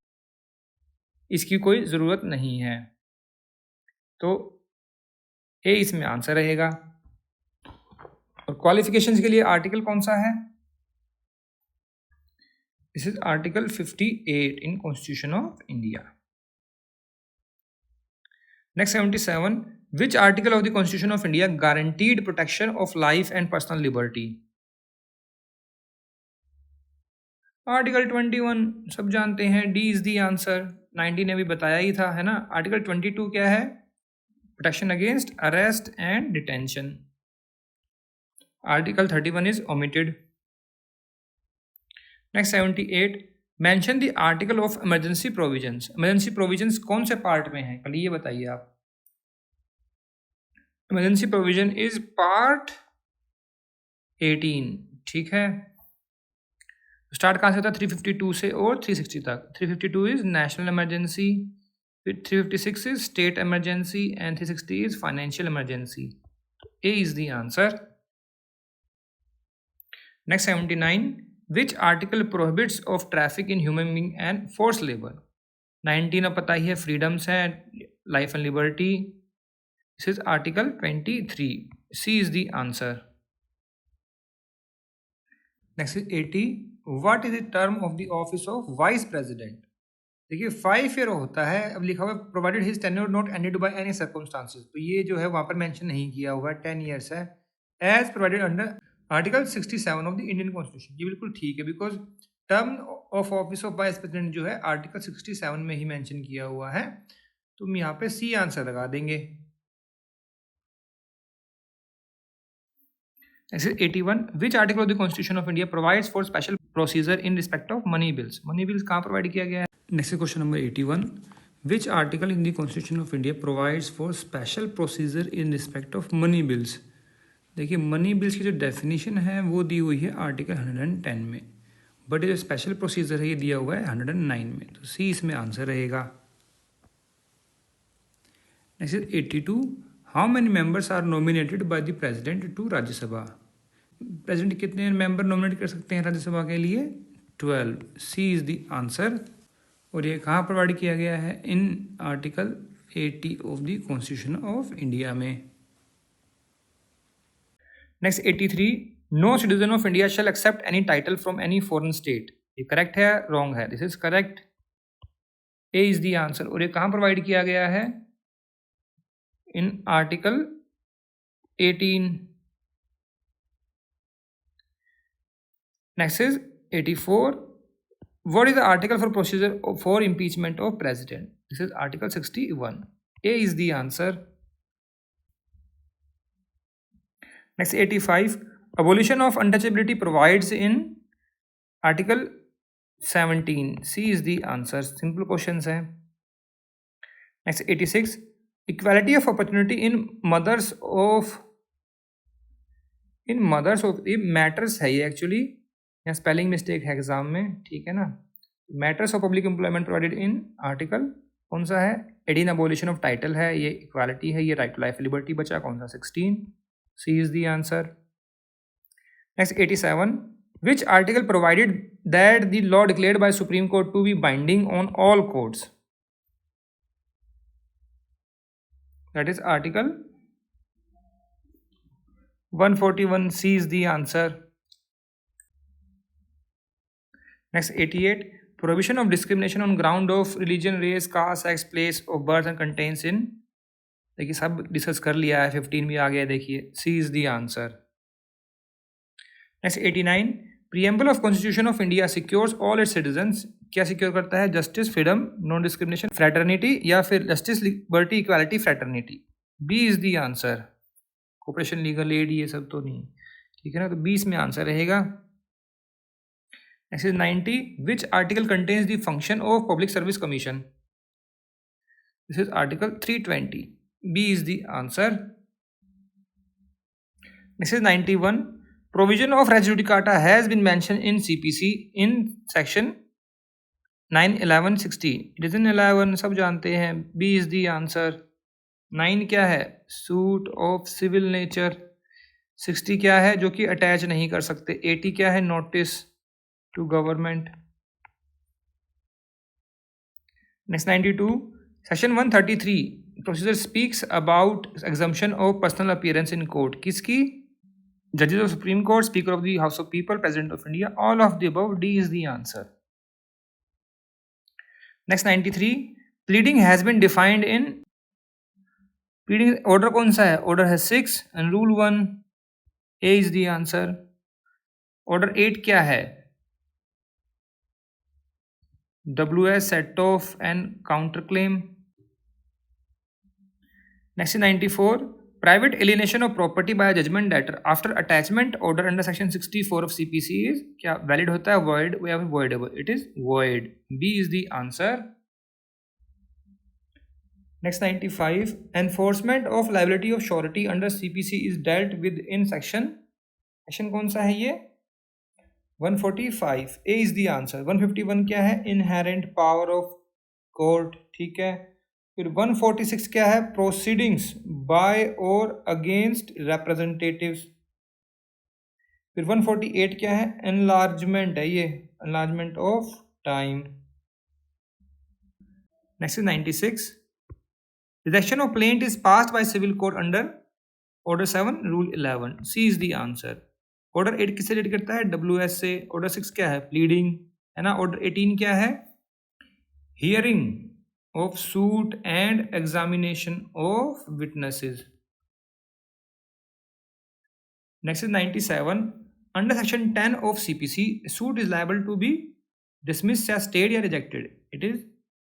इसकी कोई ज़रूरत नहीं है। तो ए इसमें आंसर रहेगा। और क्वालिफिकेशंस के लिए आर्टिकल कौन सा है, this is article 58 in constitution of India. Next 77, which article of the Constitution of India guaranteed protection of life and personal liberty? Article 21, सब जानते हैं, डी इज द आंसर। 19 ने भी बताया ही था, है ना। आर्टिकल 22 क्या है, protection against arrest and detention. Article 31 is omitted. Next 78, mention the article of emergency provisions. Emergency provisions कौन से पार्ट में है, कल ये बताइए आप। इमरजेंसी प्रोविजन इज पार्ट 18, ठीक है। स्टार्ट कहाँ से होता है? 352 से और 360 तक। 352 इज नेशनल इमरजेंसी, फिर 356 is state emergency and 360 is financial emergency. A is the answer. Next 79, which article prohibits of traffic in human being and force labour? 19 अब पता ही है, फ्रीडम्स है, life and liberty. This is article 23, C is the answer. Next is 80, what is the term of the office of vice president? देखिए 5 year होता है, अब लिखा हुआ है provided his tenure not ended by any circumstances, तो ये जो है वहाँ पर मेंशन नहीं किया हुआ है, 10 ईयर्स है, as provided under article 67 of the Indian constitution. ये बिल्कुल ठीक है, because term of office of vice president जो है आर्टिकल 67 में ही मेंशन किया हुआ है, तो हम यहाँ पे सी आंसर लगा देंगे। Next is 81, which article of the Constitution of India provides for special procedure in respect of money bills? Money bills कहाँ प्रोवाइड किया गया है? Next question number 81, which article in the Constitution of India provides for special procedure in respect of money bills? देखिए money bills की जो definition है वो दी हुई है आर्टिकल 110 में, बट ये जो स्पेशल प्रोसीजर है ये दिया हुआ है 109 में, तो सी इसमें आंसर रहेगा। Next is 82, how many members are nominated by the president to Rajya Sabha? President कितने मेंबर नॉमिनेट कर सकते हैं राज्यसभा के लिए? 12, सी इज द आंसर। और ये कहाँ प्रोवाइड किया गया है? In article 80 of the constitution of India में। Next 83, no citizen of India shall accept any title from any foreign state. ये करेक्ट है, रॉन्ग है? This is correct, A is the answer. और ये कहाँ प्रोवाइड किया गया है? In article 18। Next is 84, what is the article for procedure for impeachment of president? This is article 61, A is the answer. Next 85, abolition of untouchability provides in article 17, C is the answer. Simple questions hai. Next 86, equality of opportunity in mothers of ये matters है ये actually, यहाँ spelling mistake है exam में, ठीक है ना। Matters of public employment provided in article कौन सा है? 18 अबोलिशन ऑफ टाइटल है, ये इक्वालिटी है, ये राइट टू लाइफ लिबर्टी बचा कौन सा? 16, C is the answer. Next 87, which article provided that the law declared by supreme court to be binding on all courts? That is article 141, C is the answer. Next 88, prohibition of discrimination on ground of religion, race, caste, sex, place of birth and contains in, देखिए सब discuss कर लिया है, 15 भी आ गया, देखिए C is the answer. Next 89, preamble of constitution of India secures all its citizens. क्या सिक्योर करता है? Justice, freedom, non discrimination, fraternity, या फिर justice, liberty, equality, fraternity. B is the answer. Cooperation, legal aid, ये सब तो नहीं, ठीक है ना, तो 20 में आंसर रहेगा। Next is 90, which article contains the function of Public Service Commission? This is article 320, B is the answer. Next is 91, provision of res judicata has been mentioned in CPC in section 9, 11, 16. It is in 11, सब जानते हैं, B is the answer. 9 क्या है? suit of civil nature. 60 क्या है? जो कि attach नहीं कर सकते। 80 क्या है? notice to government. Next 92, section 133 procedure speaks about exemption of personal appearance in court. किसकी? Judges of Supreme Court, Speaker of the House of People, President of India, all of the above, D is the answer. Next 93, pleading has been defined in, pleading order कौन सा है? order है 6 and rule 1, A is the answer. order 8 क्या है? WS, set off and counterclaim. Next is 94, private alienation of property by a judgment debtor after attachment order under section 64 of CPC is क्या valid होता है? void या फिर voidable? It is void. B is the answer. Next 95, enforcement of liability of surety under CPC is dealt with in section कौन सा है ये? 145 ए is the answer. 151 क्या है? इनहेरेंट पावर ऑफ कोर्ट, ठीक है। फिर 146 क्या है? प्रोसीडिंग्स बाय और अगेंस्ट रिप्रेजेंटेटिव्स। फिर 148 क्या है? एनलार्जमेंट है ये, enlargement of time. Next is 96, rejection of plaint is passed by civil court under order 7 rule 11। C is the answer. Order 8 किससे रिलेट करता है? WS से। ऑर्डर 6 क्या है? प्लीडिंग, है ना। ऑर्डर 18 क्या है? Hearing of suit and examination of witnesses. Next is 97, under section 10 of CPC suit is liable to be dismissed या स्टेड या rejected? It is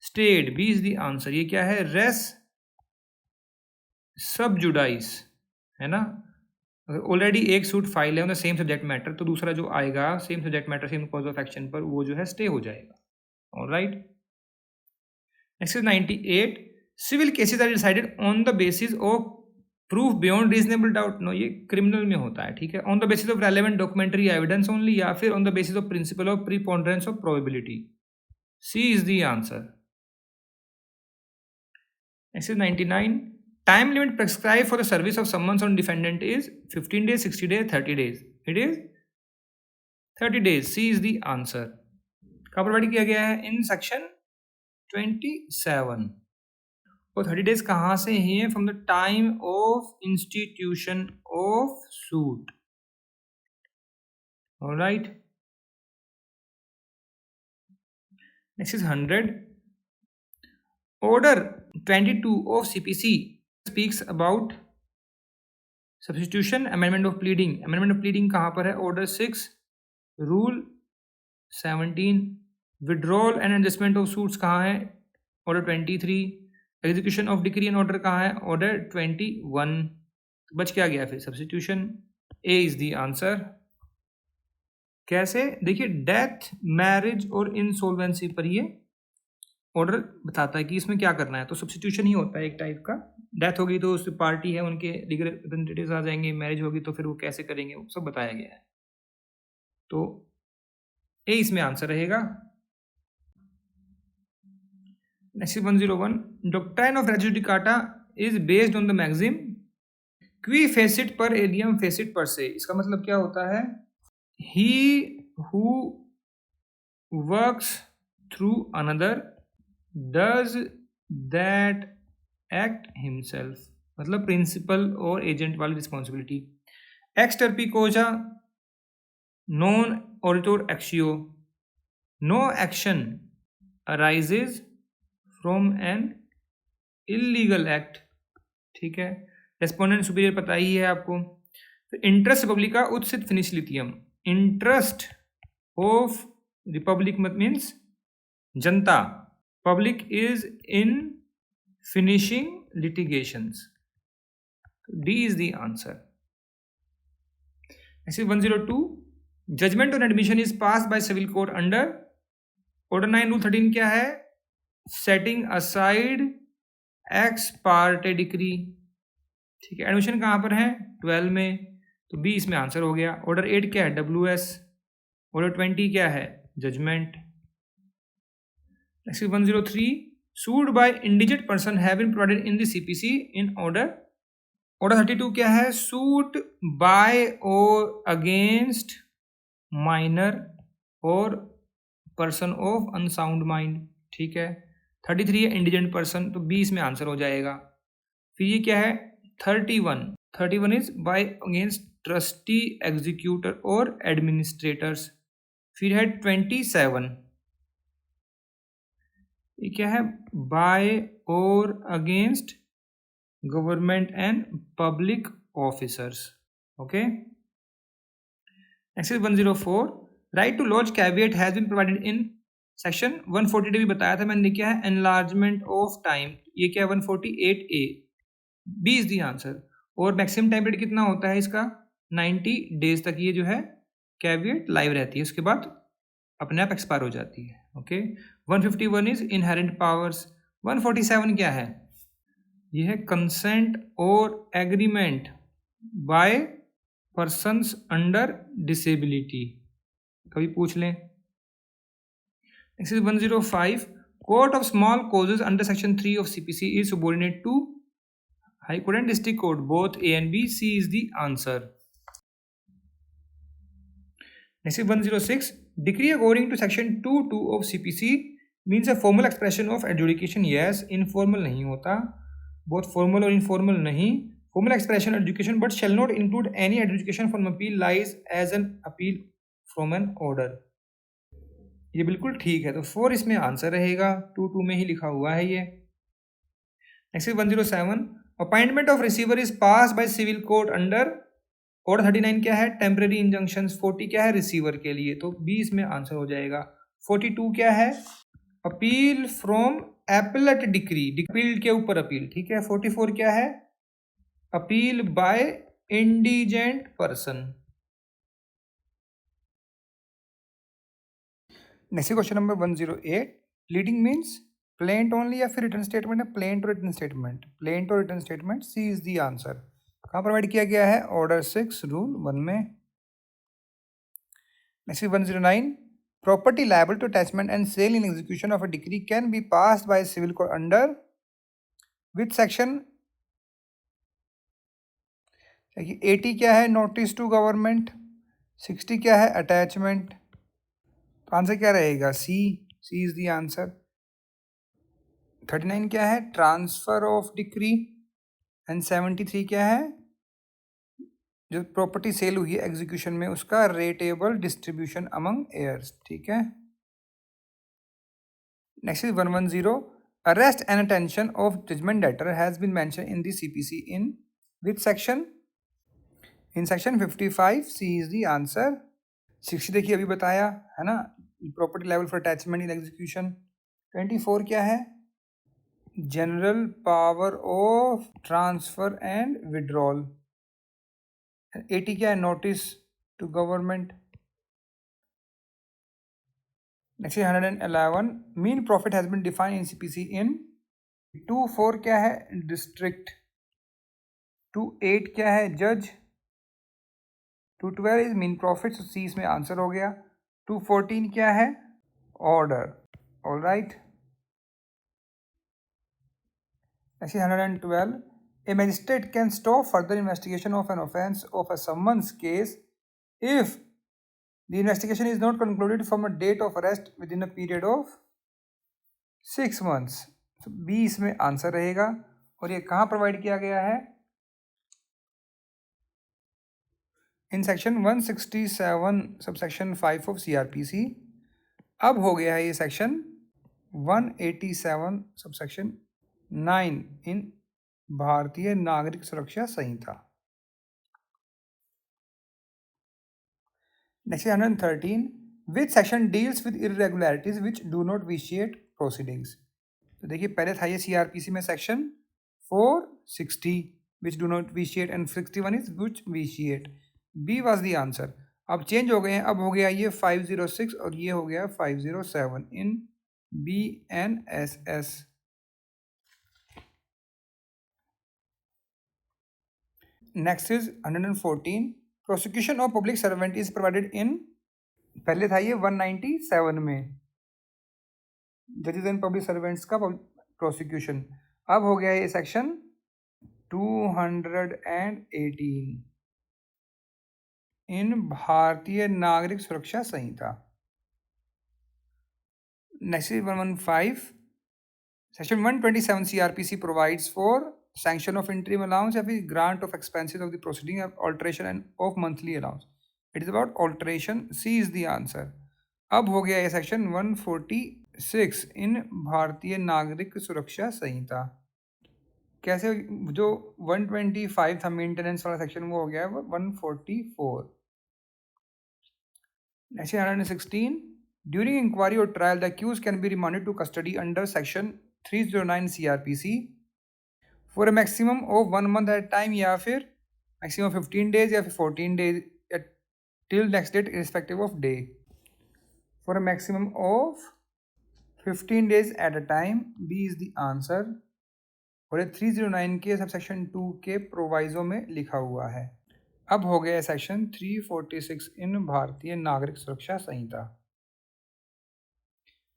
stayed. B is the answer. ये क्या है? रेस सब जुडाइस, है ना। अगर ऑलरेडी एक सूट फाइल है on the same subject matter, तो दूसरा जो आएगा same subject matter same cause of action पर, वो जो है स्टे हो जाएगा। Alright. Next is 98, civil cases are decided on the basis of proof beyond reasonable doubt. No, ये क्रिमिनल में होता है, ठीक है। On the basis of relevant documentary evidence only, या फिर on the basis of principle of preponderance of probability. C is the answer. Next is 99, time limit prescribed for the service of summons on defendant is 15 days, 60 days, 30 days? It is 30 days. C is the answer. कहाँ provide किया गया है? In section 27। और 30 days कहाँ से है? From the time of institution of suit. Alright. Next is 100, order 22 of CPC speaks about substitution amendment of pleading। amendment of pleading कहाँ पर है? order 6 rule 17। withdrawal and adjustment of suits कहाँ है? order 23। execution of decree and order कहाँ है? order 21। बच क्या गया फिर? substitution। A is the answer। कैसे? देखिए, डेथ, मैरिज और इंसॉल्वेंसी पर ये ऑर्डर बताता है कि इसमें क्या करना है, तो सब्स्टिट्यूशन ही होता है एक टाइप का। डेथ होगी तो उस पार्टी है, उनके लीगल रिप्रेजेंटेटिव्स आ जाएंगे। मैरिज होगी तो फिर वो कैसे करेंगे, वो सब बताया गया है। तो ए इसमें आंसर रहेगा। Next 101, doctrine of res judicata is based on the maxim qui facit per alium facit per se. इसका मतलब क्या होता है? He who works through another does that act himself, मतलब प्रिंसिपल और एजेंट वाली responsibility. Ex turpi causa non oritur actio, no action arises from an illegal act, ठीक है। रेस्पोंडेंट सुपीरियर पता ही है आपको। Interest reipublicae ut sit finis litium, interest of Republic मत means Janata, public is in finishing litigations। D is the answer। Next is 102, judgment on admission is passed by civil court under order 9 rule 13 क्या है? setting aside ex parte decree, ठीक है। Admission कहाँ पर है? 12 में, तो B इसमें आंसर हो गया। ऑर्डर 8 क्या है? WS। ऑर्डर 20 क्या है? Judgement. Next is 103, sued by indigent person have been provided in the CPC in order। order 32 क्या है? suit by or against minor or person of unsound mind, ठीक है। 33 है indigent person, तो B इसमें answer हो जाएगा। फिर ये क्या है? 31 is by against trustee, executor और administrators। फिर है 27, ये क्या है? बाय और against government and public officers. Okay. Next is 104, right to lodge caveat has been provided in section 142 भी बताया था मैंने, क्या है? Enlargement of time. ये क्या है? 148A। B is the answer. और मैक्सिमम टाइम पीरियड कितना होता है इसका? 90 डेज तक ये जो है कैविएट लाइव रहती है, उसके बाद अपने आप एक्सपायर हो जाती है। ओके। 151 is inherent powers. 147 क्या है? ये है कंसेंट और agreement by persons under disability, कभी पूछ लें। Next is 105, court of small causes under section 3 of CPC is subordinate to high court and district court, both A and B, C is the answer. Next is 106, decree according to section 2(2) of CPC means a formal expression of adjudication. Yes, informal नहीं होता, both formal और informal नहीं, formal expression adjudication but shall not include any adjudication from appeal lies as an appeal from an order. ये बिल्कुल ठीक है, तो 4 इसमें आंसर रहेगा, 2(2) में ही लिखा हुआ है ये। Next is 107, appointment of receiver is pass by civil court under order 39 क्या है, टेम्परेरी इंजंक्शंस। 40 क्या है, रिसीवर के लिए, तो 20 में आंसर हो जाएगा। 42 क्या है, appeal from appellate decree, appeal के ऊपर अपील, ठीक है। 44 क्या है, appeal by indigent person. Next question number 108, leading means plaint only या फिर रिटर्न स्टेटमेंट है, प्लेंट और रिटर्न स्टेटमेंट, प्लेंट और return statement, C is the answer. कहाँ प्रोवाइड किया गया है, ऑर्डर 6 रूल 1 में। Next 109, property liable to attachment and sale in execution of a decree can be passed by civil court under which section. 80 क्या है, notice to government. 60 क्या है, attachment. तो आंसर क्या रहेगा, सी इज द आंसर। 39 क्या है, ट्रांसफर ऑफ डिक्री। एंड 73 क्या है, जो प्रॉपर्टी सेल हुई है एग्जीक्यूशन में उसका रेटेबल डिस्ट्रीब्यूशन अमंग एयर्स, ठीक है। Next is 110, arrest and attention of judgment debtor has been mention in the CPC in which section, in section 55, C is the answer. 60 देखिए अभी बताया है ना, property level for attachment in execution. 24 क्या है, general power of transfer and withdrawal. 80 क्या है, notice to government. Next 111, mean profit has been defined in CPC in. 24 क्या है, डिस्ट्रिक्ट। 28 क्या है, जज। 212 is mean profit, so C इसमें आंसर हो गया। 214 क्या है, order. All right. Next 112, a magistrate can stop further investigation of an offence of a summons case if the investigation is not concluded from a date of arrest within a period of 6 months. So B इसमें answer रहेगा। और ये कहाँ provide किया गया है, in section 167 subsection 5 of CRPC। अब हो गया है ये section 187 subsection 9 in Bharatiya Nagarik Suraksha Sanhita. Next 113, which section deals with irregularities which do not vitiate proceedings. तो देखिए पहले था ये CRPC में section 460 which do not vitiate and 61 is which vitiate. B was the answer. अब चेंज हो गए हैं, अब हो गया ये 506 और ये हो गया 507 इन BNSS। Next is 114, prosecution of public servant is provided इन, पहले था ये 197 में, जजेस एंड पब्लिक सर्वेंट्स का प्रोसिक्यूशन। अब हो गया ये section 218 in Bharatiya Nagarik Suraksha Sanhita. Next is 115, section 127 CRPC provides for sanction of interim allowance या फिर grant of expenses of the proceeding of alteration and of monthly allowance. It is about alteration, C is the answer. अब हो गया ये section 146 इन भारतीय नागरिक सुरक्षा संहिता। कैसे, जो 125 था maintenance वाला सेक्शन वो हो गया है 144। नेक्स्ट 116, ड्यूरिंग इंक्वायरी और trial the accused can be remanded to custody under section 309 CRPC for a maximum of 1 month at time, या फिर मैक्सिमम 15 डेज या फिर 14 days till next date irrespective of day. For a maximum of 15 days at a time, B is the answer। और ये 309 के sub section 2 के proviso में लिखा हुआ है। अब हो गया section 346 in Bharatiya Nagarik Suraksha Sanhita.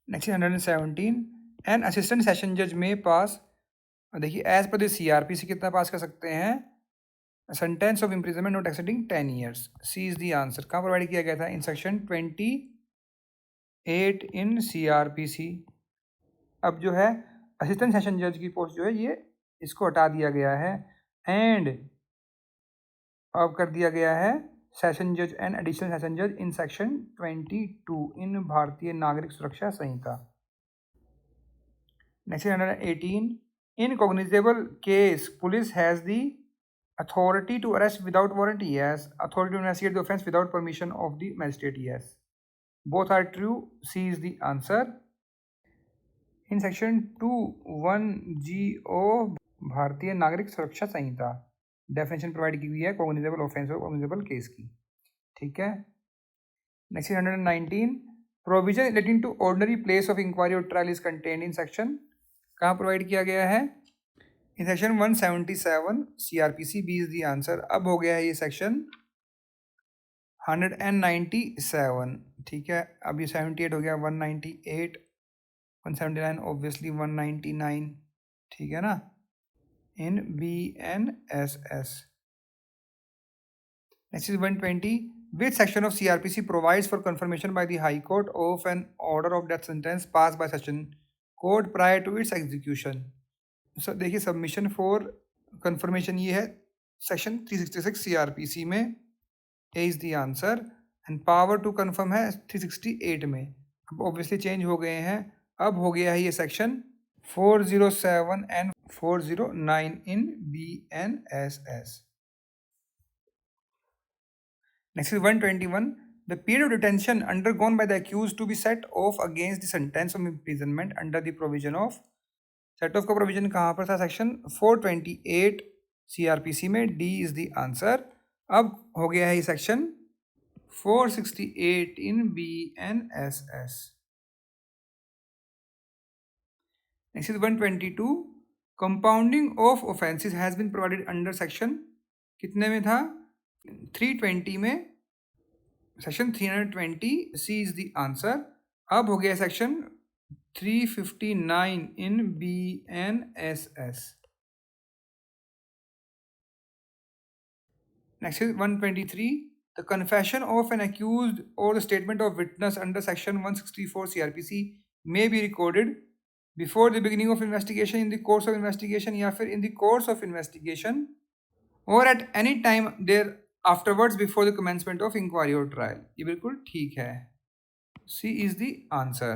Next 117, an assistant session जज में पास, देखिए एज पर द CRPC कितना पास कर सकते हैं, sentence of imprisonment not exceeding 10 years. C is the answer. कहाँ प्रोवाइड किया गया था? In section 28 in CRPC। अब जो है असिस्टेंट सेशन जज की पोस्ट जो है ये इसको हटा दिया गया है एंड अब कर दिया गया है सेशन जज एंड एडिशनल सेशन जज in section 22 in Bharatiya Nagarik Suraksha Sanhita. Next 118, in cognizable case police has the authority to arrest without warrant, yes. Authority to investigate the offense without permission of the magistrate, yes. Both are true. C is the answer. In section 21GO भारतीय नागरिक सुरक्षा संहिता definition provide की हुई है cognizable offence और cognizable case की। ठीक है। Next 119, provision relating to ordinary place of inquiry और trial is contained in section, कहाँ प्रोवाइड किया गया है? In section 177 CRPC। B is the answer. अब हो गया है ये सेक्शन 197। ठीक है, अब ये 78 हो गया, 198, 179, ऑब्वियसली 199। ठीक है ना, इन BNSS। Next is 120, which section of CRPC provides for confirmation by the High Court of an order of death sentence passed by session court prior to its execution? Sir देखिए, सबमिशन फॉर कंफर्मेशन ये है section 366 CRPC में। A is the answer. And power to confirm है 368 में। अब obviously change हो गए हैं। अब हो गया है ये section 407 and 409 in BNSS। Next is 121, the period of detention undergone by the accused to be set off against the sentence of imprisonment under the provision of, set off का provision कहाँ पर था? सेक्शन 428 CRPC में। D is the answer. अब हो गया है ये section 468 in BNSS। Next is 122, compounding of offences has been provided under section, कितने में था? 320 में, section 320। C is the answer. अब हो गया section 359 in BNSS। Next is 123, the confession of an accused or the statement of witness under section 164 CRPC may be recorded before the beginning of investigation, in the course of investigation, या फिर in the course of investigation, or at any time there afterwards before the commencement of inquiry or trial। ये बिल्कुल ठीक है। C is the answer।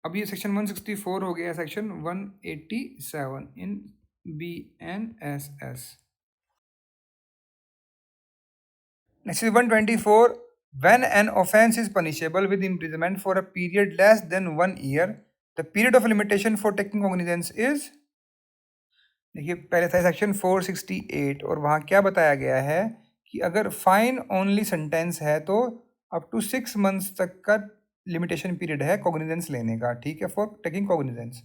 अब ये section 164 हो गया section 187 in BNSS। Next is 124, when an offence is punishable with imprisonment for a period less than 1 year, the period of limitation for taking cognizance is, देखिए पहले था section 468 और वहाँ क्या बताया गया है कि अगर फाइन ओनली सेंटेंस है तो अप टू 6 मंथ्स तक का लिमिटेशन पीरियड है कॉग्निजेंस लेने का। ठीक है, फॉर टेकिंग कॉग्निजेंस।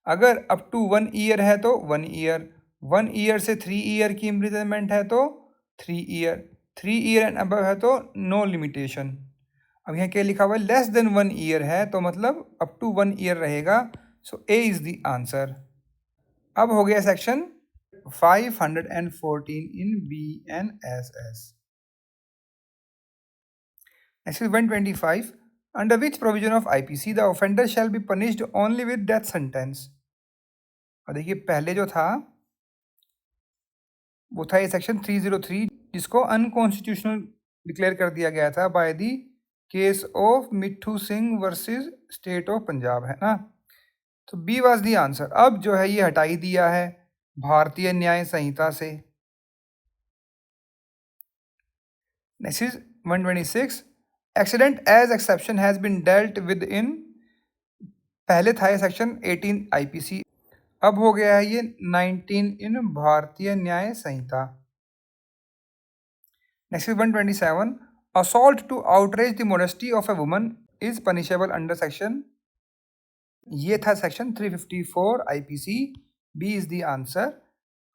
अगर अप टू 1 ईयर है तो 1 ईयर, 1 ईयर से 3 ईयर की इम्प्रिजनमेंट है तो 3 ईयर, 3 ईयर एंड अबव है तो नो लिमिटेशन। अब यहाँ क्या लिखा हुआ है? लेस देन 1 ईयर है तो मतलब अप टू 1 ईयर रहेगा। सो ए इज द आंसर। अब हो गया section 514 in BNSS। Next is 125, under which provision of IPC the offender shall be punished only with death sentence। और देखिए पहले जो था वो था ये सेक्शन 303 जिसको अनकॉन्स्टिट्यूशनल डिक्लेयर कर दिया गया था by the case of Mitthu Singh versus state of Punjab, है ना। तो बी वाज द आंसर। अब जो है ये हटाई दिया है भारतीय न्याय संहिता से। Next is 126, accident as exception has been dealt with in, पहले था ये सेक्शन 18 IPC, अब हो गया है ये 19 in Bharatiya Nyaya Sanhita. Next is 127, assault to outrage the modesty of a woman is punishable under section, ये था section 354 IPC, B is the answer.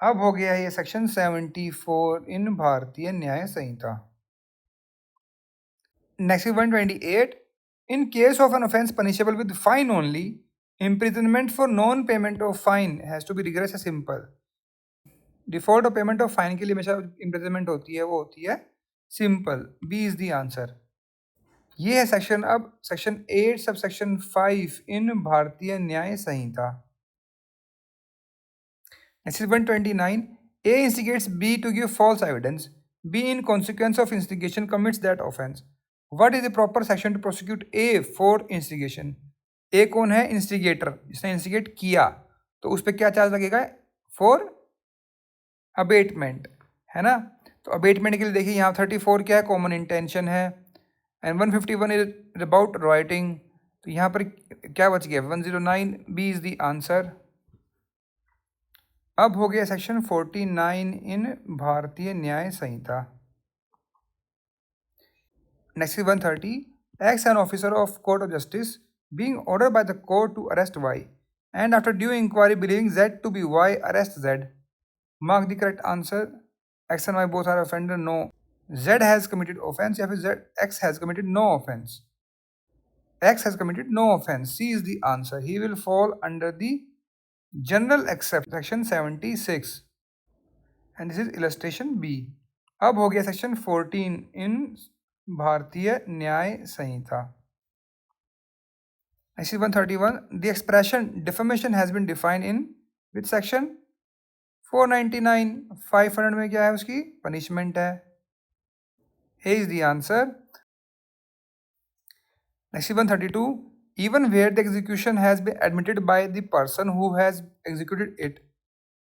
अब हो गया ये section 74 in Bharatiya Nyaya Sanhita. Next 128, in case of an offence punishable with fine only, imprisonment for non payment of fine has to be rigorous या simple। Default of payment of fine के लिए हमेशा imprisonment होती है, वो होती है simple. B is the answer. ये है सेक्शन, अब section 8 sub section 5 in Bharatiya Nyaya Sanhita. Next 129, A instigates B to give false evidence. B in consequence of instigation commits that offense. What is the proper section to prosecute A for instigation? A कौन है? Instigator, जिसने instigate किया, तो उस पर क्या charge लगेगा? For abetment, है ना। तो अबेटमेंट के लिए देखिए यहाँ 34 क्या है? कॉमन इंटेंशन है। एंड 151 इज अबाउट राइटिंग, तो यहाँ पर क्या बच गया? 109, बी इज द आंसर। अब हो गया section 49 in Bharatiya Nyaya Sanhita. Next 130, X an officer of court of justice being ordered by the court to arrest Y and after due inquiry believing Z to be Y arrest Z. Mark the correct answer. X and Y both are offender, no. Z has committed offence या फिर Z X has committed no offence? X has committed no offence, C is the answer. He will fall under the general exception section 76 and this is illustration B. अब हो गया section 14 in Bharatiya Nyaya Sanhita. Next 131, the expression defamation has been defined in with section 499। 500 में क्या है? उसकी punishment है। A is the answer. Next 132, even where the execution has been admitted by the person who has executed it,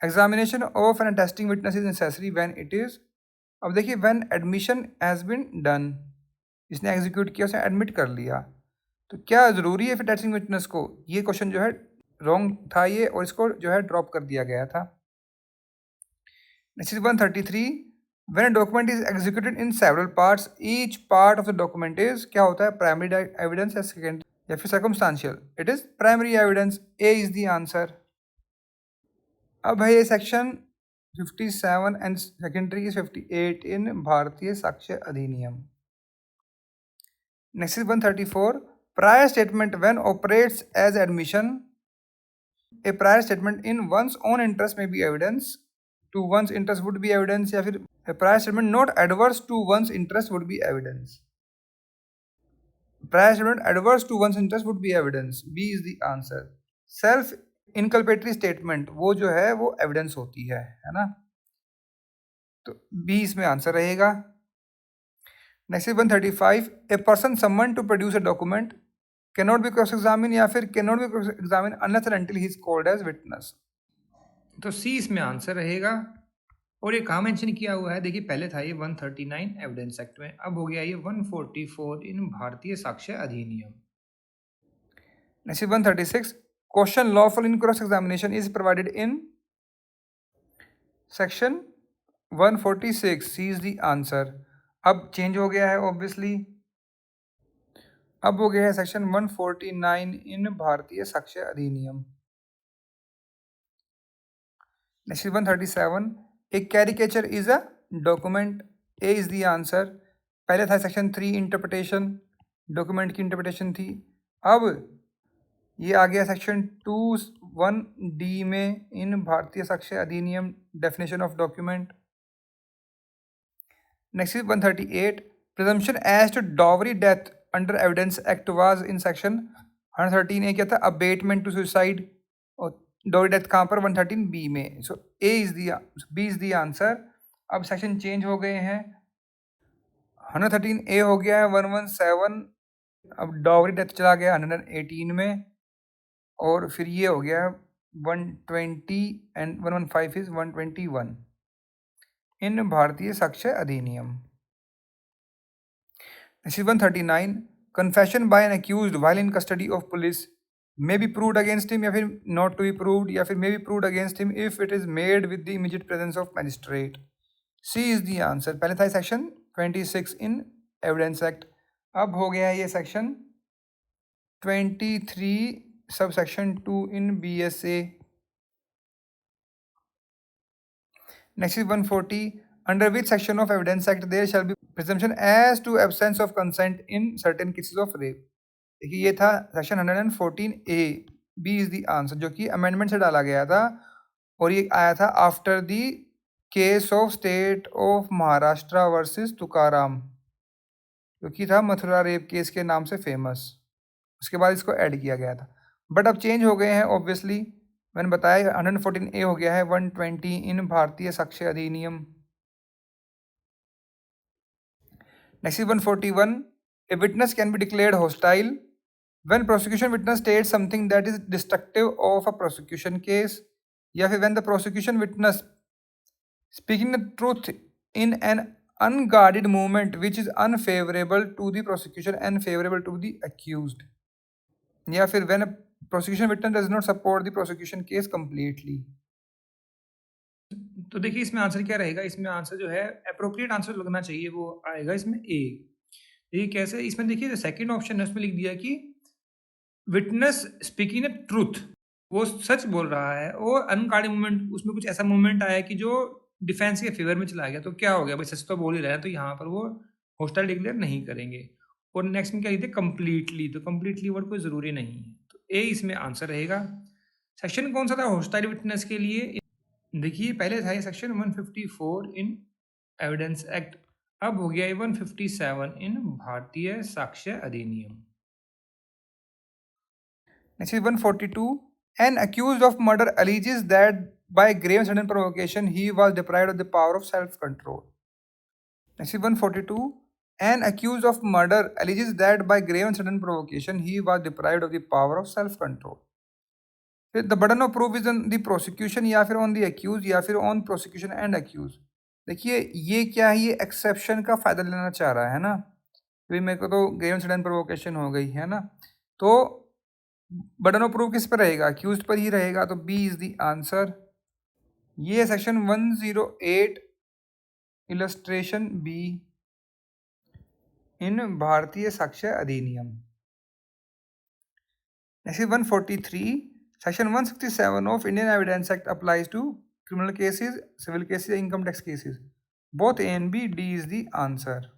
examination of an attesting witness is necessary when it is। अब देखिए when admission has been done, इसने execute किया, उसने admit कर लिया, तो क्या ज़रूरी है फिर अटेस्टिंग विटनेस को? ये क्वेश्चन जो है रॉन्ग था ये, और इसको जो है ड्रॉप कर दिया गया था। Next 133, when a document is executed in several parts, each part of the document is क्या होता है? प्राइमरी एविडेंस या सेकेंडरी या फिर circumstantial? It is primary evidence. A is the answer. अब है ये section 57 and secondary is 58 in Bharatiya Sakshya Adhiniyam. Next is 134, prior statement when operates as admission, a prior statement in one's own interest में be evidence to one's interest would be evidence, या फिर a prior statement not adverse to one's interest would be evidence? Prior statement adverse to one's interest would be evidence, B is the answer। self inculpatory statement वो जो है वो evidence होती है ना, तो B इसमें आंसर रहेगा। Next 135, a person summoned to produce a document cannot be cross examined या फिर cannot be cross examined unless and until he is called as witness, तो C इसमें आंसर रहेगा। और ये कहाँ मेंशन किया हुआ है? देखिए पहले था ये 139 एविडेंस एक्ट में, अब हो गया ये 144 इन Bharatiya Sakshya Adhiniyam. Next 136, question lawful in cross examination is provided in section 146, C is the answer. अब चेंज हो गया है ऑब्वियसली, अब हो गया है section 149 in Bharatiya Sakshya Adhiniyam. Next 137, A caricature is a document, A is the answer. पहले था सेक्शन 3 इंटरप्रिटेशन, डॉक्यूमेंट की इंटरप्रिटेशन थी, अब ये आ गया सेक्शन 21D में इन Bharatiya Sakshya Adhiniyam, definition of document. Next 138, presumption as to dowry death under evidence act was in section 113 A क्या था? अबेटमेंट टू सुसाइड, और डॉवरी डेथ कहाँ पर? 113B में, so A is the B is the answer. अब section change हो गए हैं, 113A हो गया है 117, अब डॉवरी डेथ चला गया 118 में, और फिर ये हो गया 120 and 115 is 121 in Bharatiya Sakshya Adhiniyam. Next 139, confession by an accused while in custody of police may be proved against him, या फिर नॉट टू बी प्रूव्ड, या फिर may be proved against him if it is made with the immediate presence of magistrate, C is the answer. पहले था section 26 इन evidence act, अब हो गया है ये section 23 subsection 2 in BSA. Next is 140. Under which section of Evidence Act there shall be presumption as to absence of consent in certain cases of rape. देखिए ये था section 114A. B is the answer, जो कि amendment से डाला गया था और ये आया था after the case of state of Maharashtra versus Tukaram, जो कि था मथुरा रेप केस के नाम से फेमस। उसके बाद इसको ऐड किया गया था, बट अब चेंज हो गए हैं ऑब्वियसली। मैंने बताया 114A हो गया है 120 इन Bharatiya Sakshya Adhiniyam. Next is 141. A witness can be declared hostile when prosecution witness states something that is destructive of a prosecution case, या फिर when the prosecution witness speaking the truth in an unguarded movement which is unfavorable to the prosecution and favorable to the accused, या फिर when a prosecution witness does not support the prosecution case completely. तो देखिए इसमें answer क्या रहेगा, इसमें answer जो है अप्रोप्रिएट आंसर लगना चाहिए, वो आएगा इसमें ए। ये कैसे, इसमें देखिए जो सेकंड ऑप्शन है उसमें लिख दिया कि विटनेस स्पीकिंग द ट्रूथ, वो सच बोल रहा है, और अनगार्डेड मूवमेंट, उसमें कुछ ऐसा मूवमेंट आया कि जो डिफेंस के फेवर में चला गया, तो क्या हो गया भाई, सच तो बोल ही रहा है, तो यहाँ पर वो हॉस्टाइल डिक्लेयर नहीं करेंगे। और नेक्स्ट में क्या लिखते कंप्लीटली, तो कंप्लीटली वर्ड कोई ज़रूरी नहीं है, तो ए इसमें आंसर रहेगा। सेक्शन कौन सा था हॉस्टाइल विटनेस के लिए, देखिए पहले था ये सेक्शन 154 इन एविडेंस एक्ट, अब हो गया 157 इन भारतीय साक्ष्य अधिनियम। Next is 142. An accused of murder alleges that by grave and sudden provocation he was deprived of the power of self-control. Next is 142. An accused of murder alleges that by grave and sudden provocation he was deprived of the power of self-control. The burden of proof is on the prosecution या फिर on the accused या फिर on prosecution and accused. देखिए ये क्या है, ये exception का फायदा लेना चाह रहा है ना, अभी मेरे को तो ग्रेव एंड सडन प्रोवोकेशन हो गई है ना, तो बर्डन ऑफ प्रूफ किस पर रहेगा, अक्यूज पर ही रहेगा, तो बी इज द आंसर। ये section 108 illustration B in Bharatiya Sakshya Adhiniyam. Next 143. Section 167 of Indian evidence act applies to criminal cases, civil cases, income tax cases, both A and B, D is the answer.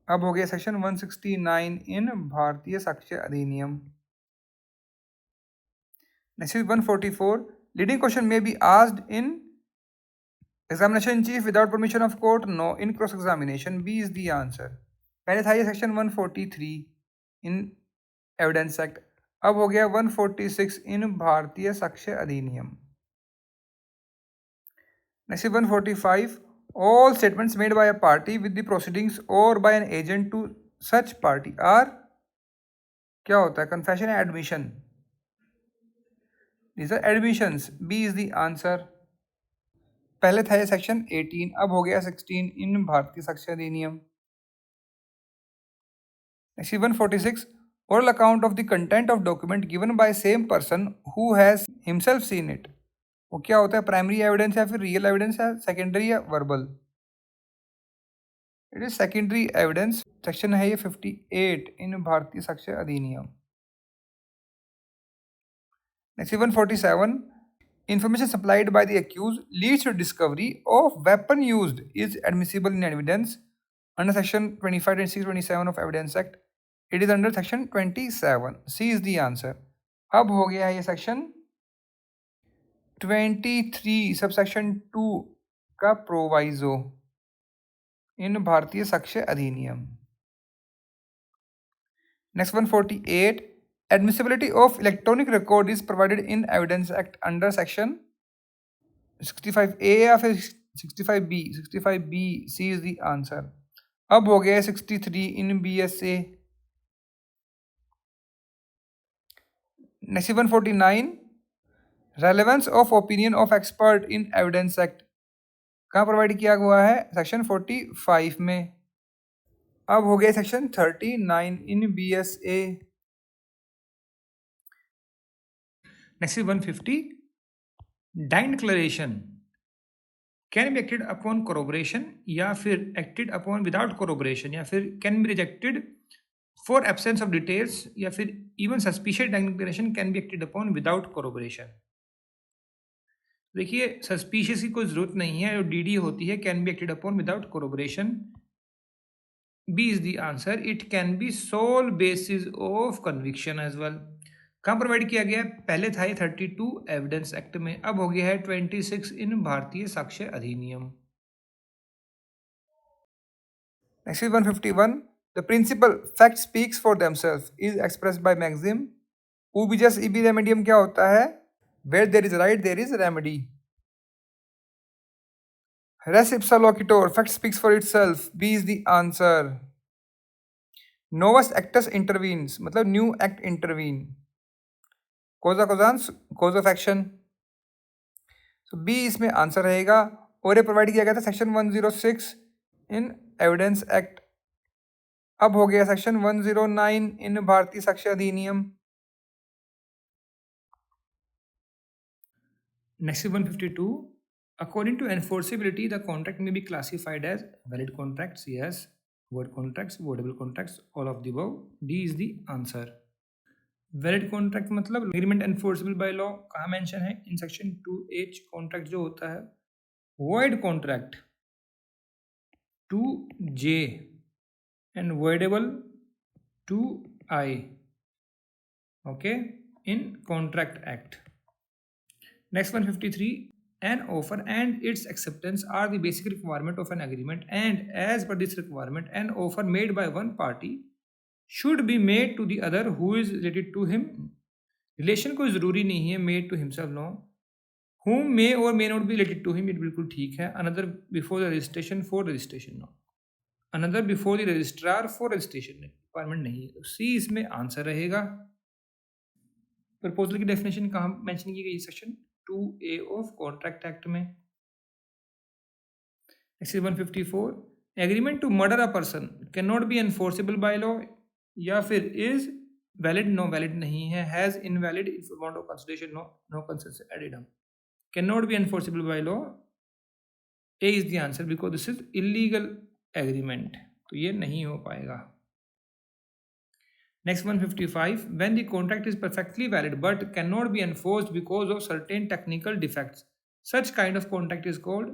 अब हो गया section 169 इन भारतीय साक्ष्य अधिनियम। Next is 144. Leading question may be asked in examination in chief without permission of court. No, in cross examination. B is the answer. पहले था ये section 143 इन evidence act, अब हो गया 146 इन Bharatiya Sakshya Adhiniyam. Next 145. All statements made by a party with the proceedings or by an agent to such party are, क्या होता है, confession या admission? These are admissions. B is the answer. पहले था ये सेक्शन 18, अब हो गया 16 इन भारतीय साक्ष्य अधिनियम। Next 146. Oral account of the content of document given by same person who has himself seen it. वो क्या होता है, प्राइमरी एविडेंस या फिर रियल एविडेंस या सेकेंडरी या verbal? It is secondary evidence. Section है ये 58 इन भारतीय साक्ष्य अधिनियम। Next 147. Information supplied by the accused leads to discovery of weapon used is admissible in evidence under section 25, 26, 27 of Evidence Act. It is under section 27. C is the answer. अब हो गया है ये section 23 subsection 2 का proviso इन भारतीय साक्ष्य अधिनियम। Next 148. Admissibility of electronic record is provided in Evidence Act under section 65A या फिर 65B? 65B, C is the answer. अब हो गया 63 इन BSA। Next 149. Relevance of opinion of expert in Evidence Act कहाँ provide किया हुआ है, सेक्शन 45 में। अब हो गया section 39 in BSA। Next is 150. Dying declaration can be acted upon corroboration या फिर acted upon without corroboration या फिर can be rejected for absence of details या फिर even suspicious declaration can be acted upon without corroboration. देखिए suspicious की कोई जरूरत नहीं है, जो डीडी होती है can be acted upon without corroboration. B is the answer. It can be sole basis of conviction as well. कहाँ प्रोवाइड किया गया है? पहले था ये 32 एविडेंस एक्ट में, अब हो गया है 26 इन Bharatiya Sakshya Adhiniyam. Next is 151। The principle fact speaks for themself is expressed by maxim ubi jus ibi remedium. क्या होता है? Where there is right there is remedy. Res ipsa loquitur, fact speaks for itself. B is the answer. Novus actus intervenes, मतलब new act intervene. Causa causans, cause of action. So B इसमें answer रहेगा। और ये provide किया गया था section 106 इन evidence act, अब हो गया section 109 in Bharatiya Sakshya Adhiniyam. Next 152। According to enforceability, the contract may be classified as valid contracts, yes, void contracts, voidable contracts, all of the above. D is the answer. Valid contract मतलब agreement enforceable by law, कहाँ mention है? In section 2H। contract जो होता है, void contract 2J and voidable 2I, okay, in Contract Act. Next 153। An offer and its acceptance are the basic requirement of an agreement, and as per this requirement, an offer made by one party should be made to the other who is related to him. Relation कोई ज़रूरी नहीं है, made to himself no. Whom may or may not be related to him, ये बिल्कुल ठीक है। Another before the registration, for registration no. Another before the registrar, for registration requirement नहीं है। C इसमें आंसर रहेगा। प्रपोजल की डेफिनेशन कहाँ मेंशन की गई? Section 2A of contract act में। Next 154। Agreement to murder a person can not be enforceable by law, या फिर इज वैलिड, नो वैलिड नहीं है, has invalid informant of consideration, no no consent ad idem, can not be enforceable by law. A is the answer because this is illegal agreement, तो ये नहीं हो पाएगा। Next 155, when the contract is perfectly valid but cannot be enforced because of certain technical defects, such kind of contract is called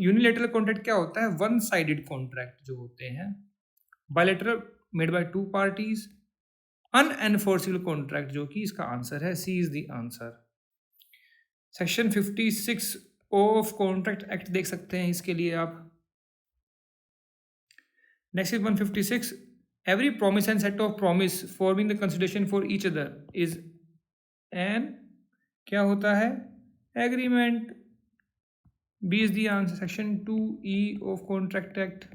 unilateral contract। क्या होता है? one sided contract जो होते हैं, bilateral made by two parties, unenforceable contract जो कि इसका answer है, C is the answer। Section 56 of contract act देख सकते हैं इसके लिए आप। Next 156। Every promise and set of promise forming the consideration for each other is an क्या होता है? Agreement। B is the answer, section 2E of Contract Act।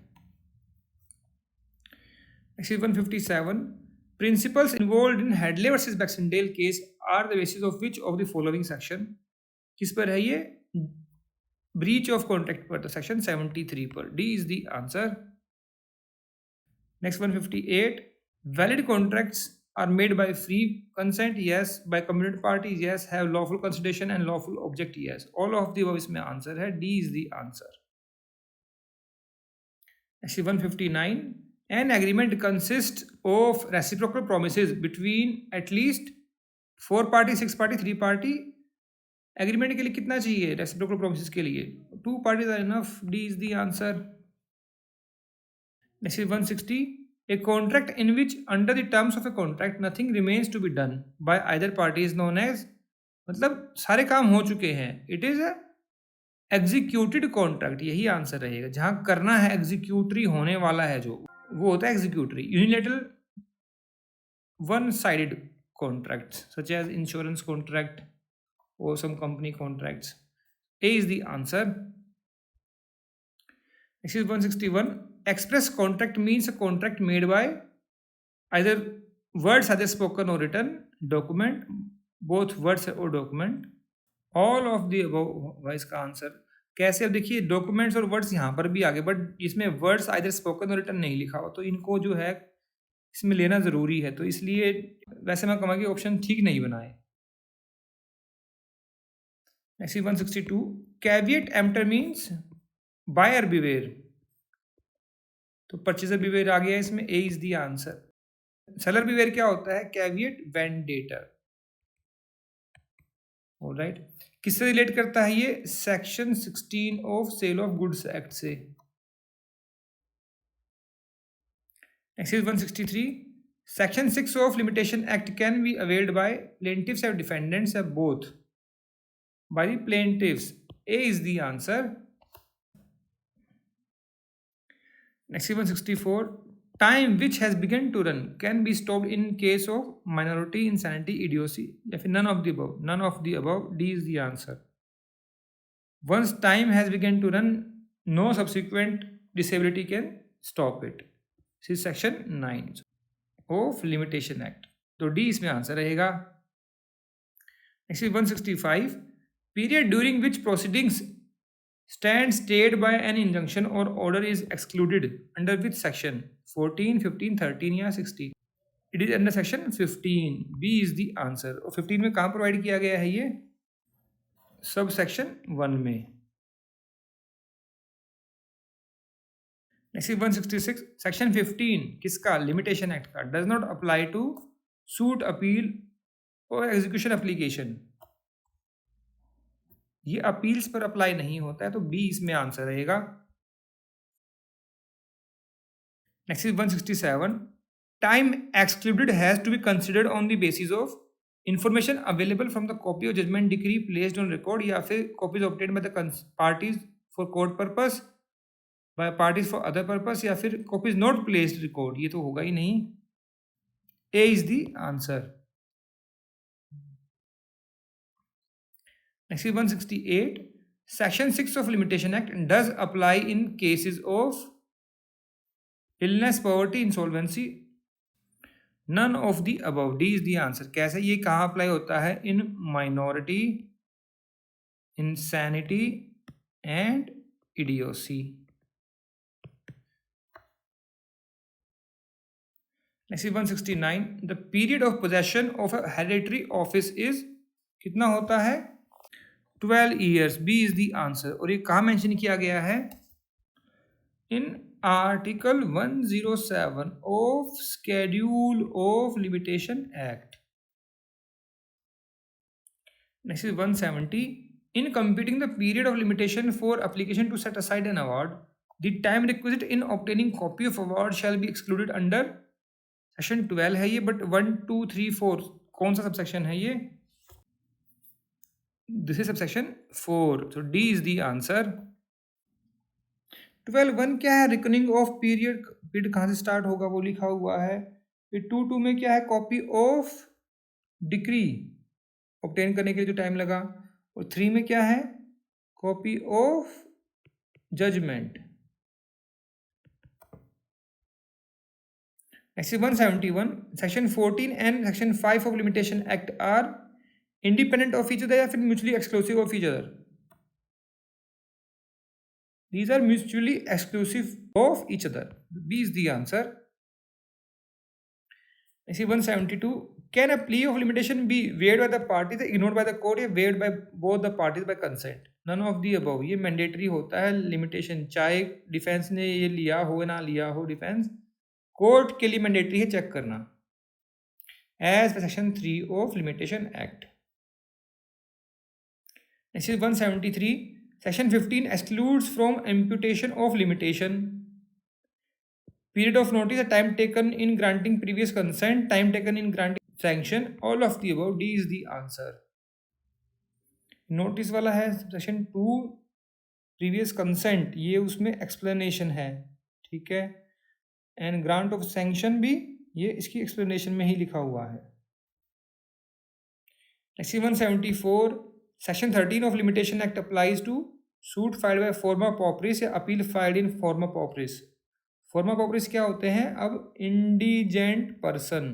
Next is 157। Principles involved in Hadley versus Baxendale case are the basis of which of the following section? किस पर है ये? Breach of contract पर, तो section 73 पर। D is the answer। Next 158। Valid contracts are made by free consent, yes, by committed parties, yes, have lawful consideration and lawful object, yes, all of the above इसमें answer है। D is the answer। Next 159। An agreement consists of reciprocal promises between at least 4 party, 6 party, 3 party। Agreement के लिए कितना चाहिए? Reciprocal promises के लिए 2 parties are enough। D is the answer। Next is 160। A contract in which under the terms of a contract nothing remains to be done by either party is known as, मतलब सारे काम हो चुके हैं, it is a executed contract। यही answer रहेगा, जहां करना है एग्जीक्यूटरी होने वाला है जो, वो होता है executory. Unilateral one sided contracts such as insurance contract or some company contracts। A is the answer। Next is 161। Express contract means a contract made by either words either spoken or written, document, both words or document, all of the above होगा इसका answer. कैसे? अब देखिए documents और words यहाँ पर भी आगे, बट इसमें वर्ड्स आइदर स्पोकन और रिटन नहीं लिखा हो, तो इनको जो है इसमें लेना ज़रूरी है, तो इसलिए वैसे मैं कहूँगा कि ऑप्शन ठीक नहीं बनाए। Next 162। Caveat emptor means buyer beware, तो परचेजर बिवेयर आ गया इसमें। A is the answer. Seller beware क्या होता है? Caveat venditor. ऑलराइट, किससे रिलेट करता है ये? Section 16 of sale of goods act से। Next is 163, section 6 of limitation act can be availed by plaintiffs और डिफेंडेंट्स या both? By the plaintiffs. A is the answer. Next 164, time which has begun to run can be stopped in case of minority insanity idiocy या फिर none of the above? None of the above, D is the answer. Once time has begun to run, no subsequent disability can stop it. This is section 9 of limitation act, तो D इसमें answer रहेगा। Next is 165, period during which proceedings stand stayed by an injunction or order is excluded under which section? 14, 15, 13 या 16? It is under section 15. B is the answer. और 15 में कहाँ provide किया गया है ये? सब सेक्शन 1 में। नेक्स्ट 166, सेक्शन 15 किसका? लिमिटेशन एक्ट का। Does not apply to suit, appeal और एग्जीक्यूशन एप्लीकेशन। ये अपील्स पर अप्लाई नहीं होता है, तो बी इसमें आंसर रहेगा। Next is 167, time excluded has to be considered on the basis of information available from the copy of judgment decree placed on record या फिर copies obtained by the parties for court purpose, by parties for other purpose या फिर copies not placed record. ये तो होगा ही नहीं। A is the answer. Next is 168, section 6 of limitation act does apply in cases of illness, poverty, insolvency? None of the above, D is the answer. कैसे? ये कहाँ अप्लाई होता है? in minority, insanity and idiocy. Next is 169, the period of possession of a hereditary office is कितना होता है? 12 years. B is the answer. और ये कहाँ मेंशन किया गया है? In Article 107 of Schedule of Limitation Act. Next is 170. In computing the period of limitation for application to set aside an award, the time requisite in obtaining copy of award shall be excluded under section 12 है ये, but 1, 2, 3, 4 कौन सा subsection है ये? This is subsection 4. So D is the answer. 12(1) क्या है? Reckoning of period. Period कहाँ से स्टार्ट होगा वो लिखा हुआ है। फिर 2 में क्या है? कॉपी ऑफ डिक्री ऑब्टेन करने के लिए जो टाइम लगा। और 3 में क्या है? Copy of judgment. Next 171, section 14 and section 5 of limitation act are independent of each other या फिर mutually exclusive of each other? These are mutually exclusive of each other. B is the answer. Next 172, can a plea of limitation be waived by the parties, ignored by the court, या waived by both the parties by consent? None of the above. ये mandatory होता है limitation, चाहे defence ने ये लिया हो ना लिया हो। डिफेंस कोर्ट के लिए मैंडेटरी है चेक करना, as per section 3 of limitation act. Next is 173, section 15 excludes from imputation of limitation period of notice, a time taken in granting previous consent, time taken in granting sanction, all of the above. D is the answer. Notice वाला है section 2, previous consent ये उसमें explanation है, ठीक है। And grant of sanction भी ये इसकी एक्सप्लेनेशन में ही लिखा हुआ है। Next 174, section 13 of limitation act applies to suit filed by forma pauperis या अपील फाइल्ड इन फॉर्मा पॉपरिस। फॉर्मा पॉपरिस क्या होते हैं? अब indigent person.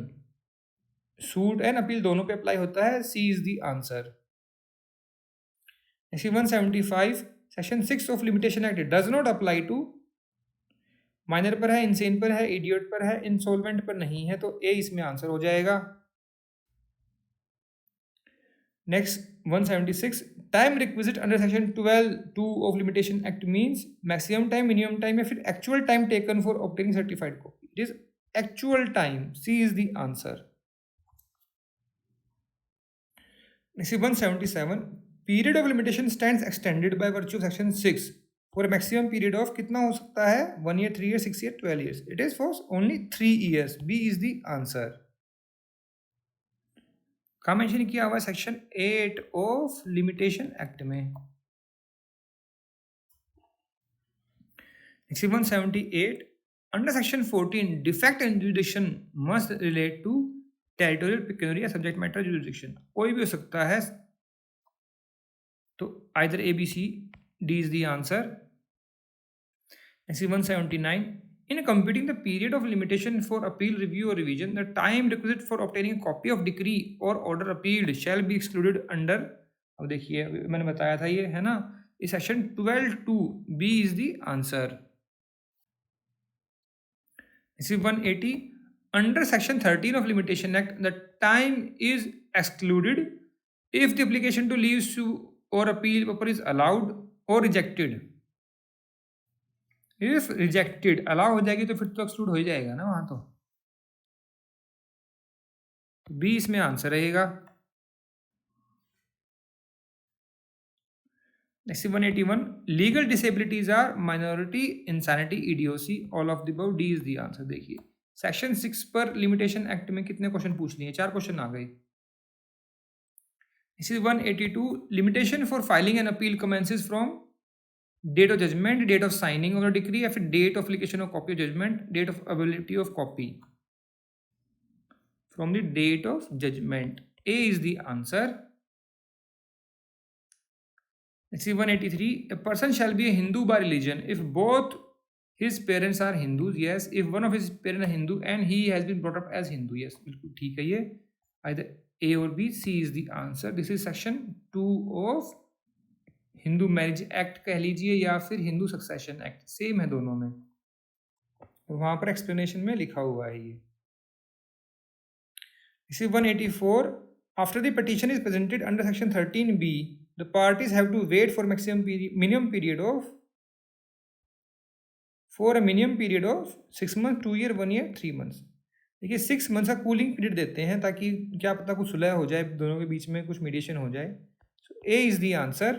Suit and appeal दोनों पे अप्लाई होता है। C is the answer. 175, section 6 of limitation act does not apply to, minor पर है, इनसेन पर है, इडियट पर है, इंसॉल्वेंट पर नहीं है, तो ए इसमें आंसर हो जाएगा। Next 176, time requisite under section 12(2) of limitation act means maximum time, minimum time या फिर actual time taken for obtaining certified copy. It is actual time. C is the answer. Next is 177. Period of limitation stands extended by virtue of section 6 for a maximum period of कितना हो सकता है? 1 year, 3 years, 6 years, 12 years. It is for only 3 years. B is the answer. कहाँ mention किया हुआ है? Section 8 of limitation act में. Next is 178. Under section 14, defect in jurisdiction must relate to territorial, pecuniary या subject matter jurisdiction. कोई भी हो सकता है. तो either A, B, C, D is the answer. Next is 179. In computing the period of limitation for appeal, review or revision, the time requisite for obtaining a copy of decree or order appealed shall be excluded under. अब देखिए मैंने बताया था ये है ना, इस section 12(2). B is the answer. This is 180. Under section 13 of Limitation Act, the time is excluded if the application to leave to or appeal paper is allowed or rejected. If rejected, allow हो जाएगी तो फिर तो exclude हो ही जाएगा ना वहां तो. B इसमें आंसर रहेगा. Next 181. Legal disabilities are minority, insanity, idiocy. All of the above. D is the answer. देखिए सेक्शन 6 पर लिमिटेशन एक्ट में कितने क्वेश्चन पूछ लिए? 4 क्वेश्चन आ गए. This is 182. Limitation for filing an appeal commences from date of judgment, date of signing of the decree, या फिर date of application of copy of judgment, date of availability of copy. From the date of judgment. A is the answer. Next is 183. A person shall be a Hindu by religion if both his parents are Hindus. Yes. If one of his parents are Hindu and he has been brought up as Hindu. Yes. बिल्कुल ठीक है ये. Either A or B. C is the answer. This is section 2 of Hindu marriage act कह लीजिए या फिर Hindu succession act. Same है दोनों में. वहां पर एक्सप्लेनेशन में लिखा हुआ है ये. This is 184. After the petition is presented under section 13B, the parties have to wait for minimum period of 6 months, 2 year, 1 year, 3 months. देखिए 6 months का कूलिंग पीरियड देते हैं ताकि क्या पता कुछ सुलह हो जाए, दोनों के बीच में कुछ मीडिएशन हो जाए. So A is the answer.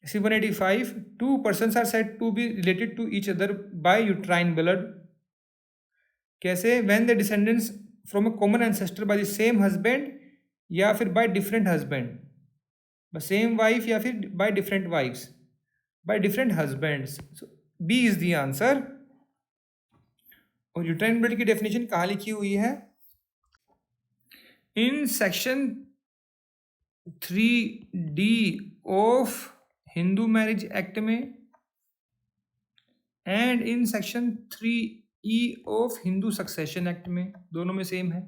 185. 2 persons are said to be related to each other by uterine blood. कैसे? When the descendants from a common ancestor by the same husband या फिर by different husband, same wife या फिर by different wives, by different husbands. So B is the answer. और uterine blood की definition कहाँ लिखी हुई है? In section 3D of Hindu marriage act में and in section 3E of Hindu succession act में. दोनों में सेम है.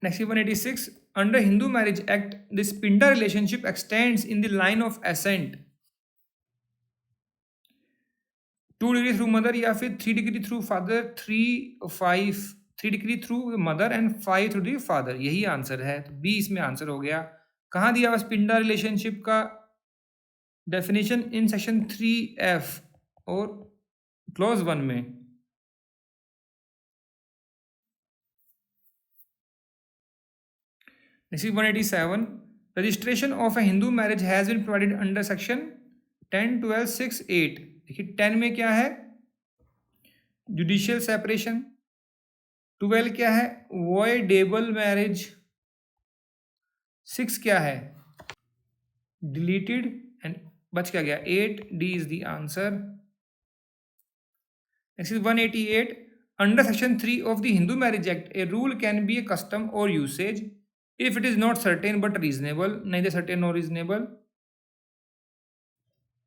Next 186. Under Hindu marriage act the sapinda relationship extends in the line of ascent 2 degree through mother या फिर 3 degree through father, 3 degree through mother and 5 through the father. यही answer है. तो B इसमें आंसर हो गया. कहाँ दिया हुआ स्पिंडा रिलेशनशिप का डेफिनेशन? इन सेक्शन 3F और क्लॉज 1 में. This is 187. Registration of a Hindu marriage has been provided under section 10, 12, 6, 8. देखिए 10 में क्या है? Judicial separation. 12 क्या है? Voidable marriage. 6 क्या है? डिलीटेड. एंड बच क्या गया? 8. D is the answer. Next is 188. Under section 3 of the Hindu Marriage Act, a rule can be a custom or usage if it is not certain but reasonable, neither certain nor reasonable.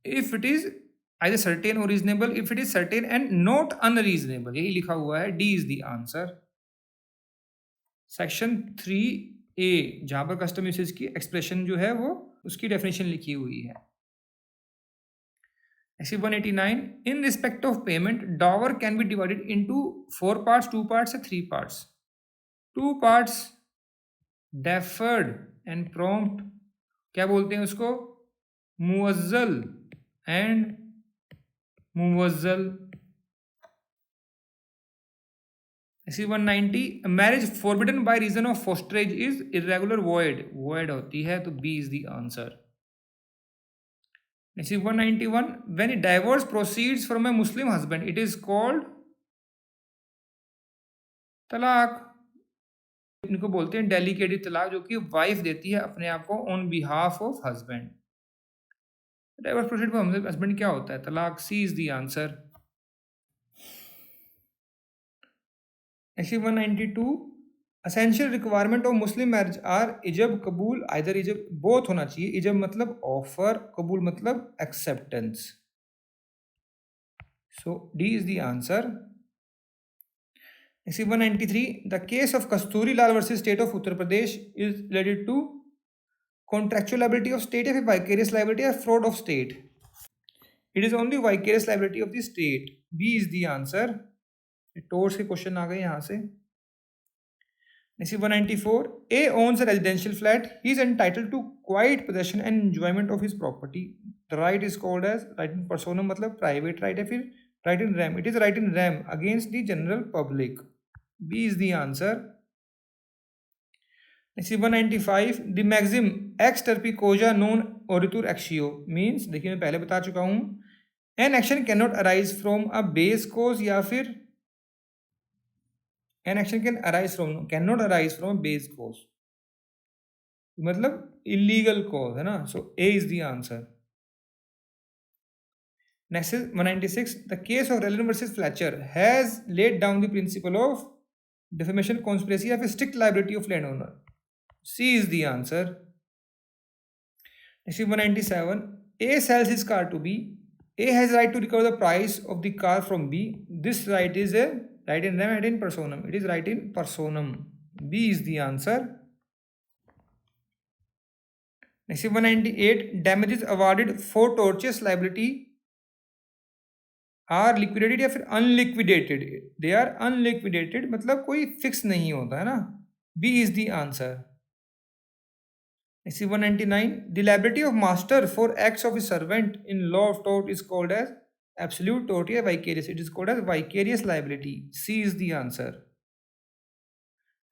If it is either certain or reasonable, if it is certain and not unreasonable. यही लिखा हुआ है. D is the answer. Section 3A जहां पर custom usage की expression जो है वो उसकी डेफिनेशन लिखी हुई है. Next 189. In respect of payment, dower can be divided into 4 parts, 2 parts, 3 parts. 2 parts deferred and prompt. क्या बोलते हैं उसको? मुअज्जल and मुवज्जल। ऐसी 190, marriage forbidden by reason of fosterage is irregular void, void होती है, तो बी इज द आंसर। ऐसी 191, when divorce proceeds from a Muslim husband it is called talaq. इनको बोलते हैं डेलीकेटेड तलाक, जो कि वाइफ देती है अपने आप को on behalf of husband. Divorce proceed from husband क्या होता है? तलाक। C is the answer. Actually 192, essential requirement of Muslim marriage are ijab, kabul, either ijab, both होना चाहिए। ijab मतलब offer, kabul मतलब acceptance। So D is the answer। Actually 193, the case of Kasturi Lal versus State of Uttar Pradesh is related to contractual liability of state या फिर vicarious liability या fraud of state? It is only vicarious liability of the state। B is the answer। टोर्स के question आ गए यहाँ से। Next 194, A owns a residential flat, he is entitled to quiet possession and enjoyment of his property. The right is called as right in personam, मतलब private right है, फिर right in rem, it is right in rem against the general public. B is the answer. Next 195, the maxim ex turpi causa non oritur actio means, देखिए मैं पहले बता चुका हूँ, an action can not arise from a base cause या फिर an action cannot arise from a base cause, मतलब illegal cause है ना। So A is the answer। Next is 196, the case of Rowland versus Fletcher has laid down the principle of defamation, conspiracy या फिर strict liability of landowner। C is the answer। Next is 197, A sells his car to B, A has right to recover the price of the car from B, this right is a right in rem, right in personam, it is right in personam। B is the answer। Next 198, damages awarded for tortious liability are liquidated या फिर unliquidated, they are unliquidated, मतलब कोई fix नहीं होता है ना। B is the answer। Next 199, the liability of master for acts of his servant in law of tort is called as absolute tort या vicarious, it is called as vicarious liability। C is the answer।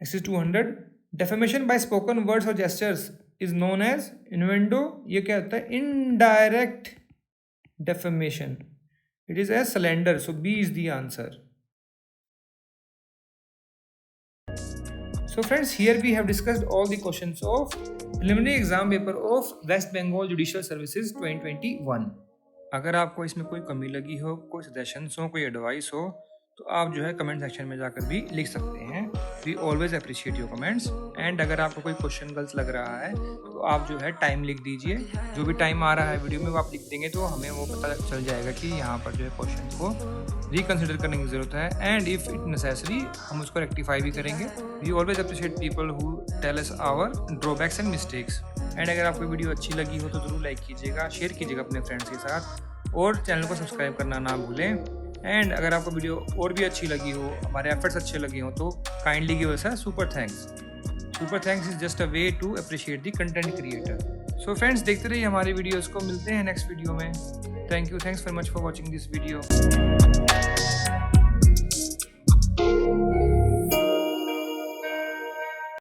Next is 200, defamation by spoken words or gestures is known as innuendo, ये क्या होता है? indirect defamation, it is as slander। So B is the answer। So friends, here we have discussed all the questions of preliminary exam paper of West Bengal Judicial Services 2021। अगर आपको इसमें कोई कमी लगी हो, कोई सजेशंस हो, कोई एडवाइस हो, तो आप जो है कमेंट सेक्शन में जाकर भी लिख सकते हैं। We always appreciate your comments. And अगर आपको कोई क्वेश्चन गलत लग रहा है तो आप जो है टाइम लिख दीजिए, जो भी टाइम आ रहा है वीडियो में वो आप लिख देंगे तो हमें वो पता चल जाएगा कि यहाँ पर जो है क्वेश्चन को रिकन्सिडर करने की ज़रूरत है। एंड इफ़ इट नेसेसरी हम उसको रेक्टिफाई भी करेंगे। We always appreciate people who tell us our drawbacks and mistakes. And अगर आपको वीडियो अच्छी लगी हो तो ज़रूर लाइक कीजिएगा, शेयर कीजिएगा अपने फ्रेंड्स के साथ, और चैनल को सब्सक्राइब करना ना भूलें। एंड अगर आपको वीडियो और भी अच्छी लगी हो, हमारे एफर्ट्स अच्छे लगे हो, तो kindly give us a super thanks. Super thanks is just a way to appreciate the content creator. So friends, देखते रहिए हमारी वीडियोज़ को, मिलते हैं नेक्स्ट वीडियो में। Thank you, thanks very much for watching this video.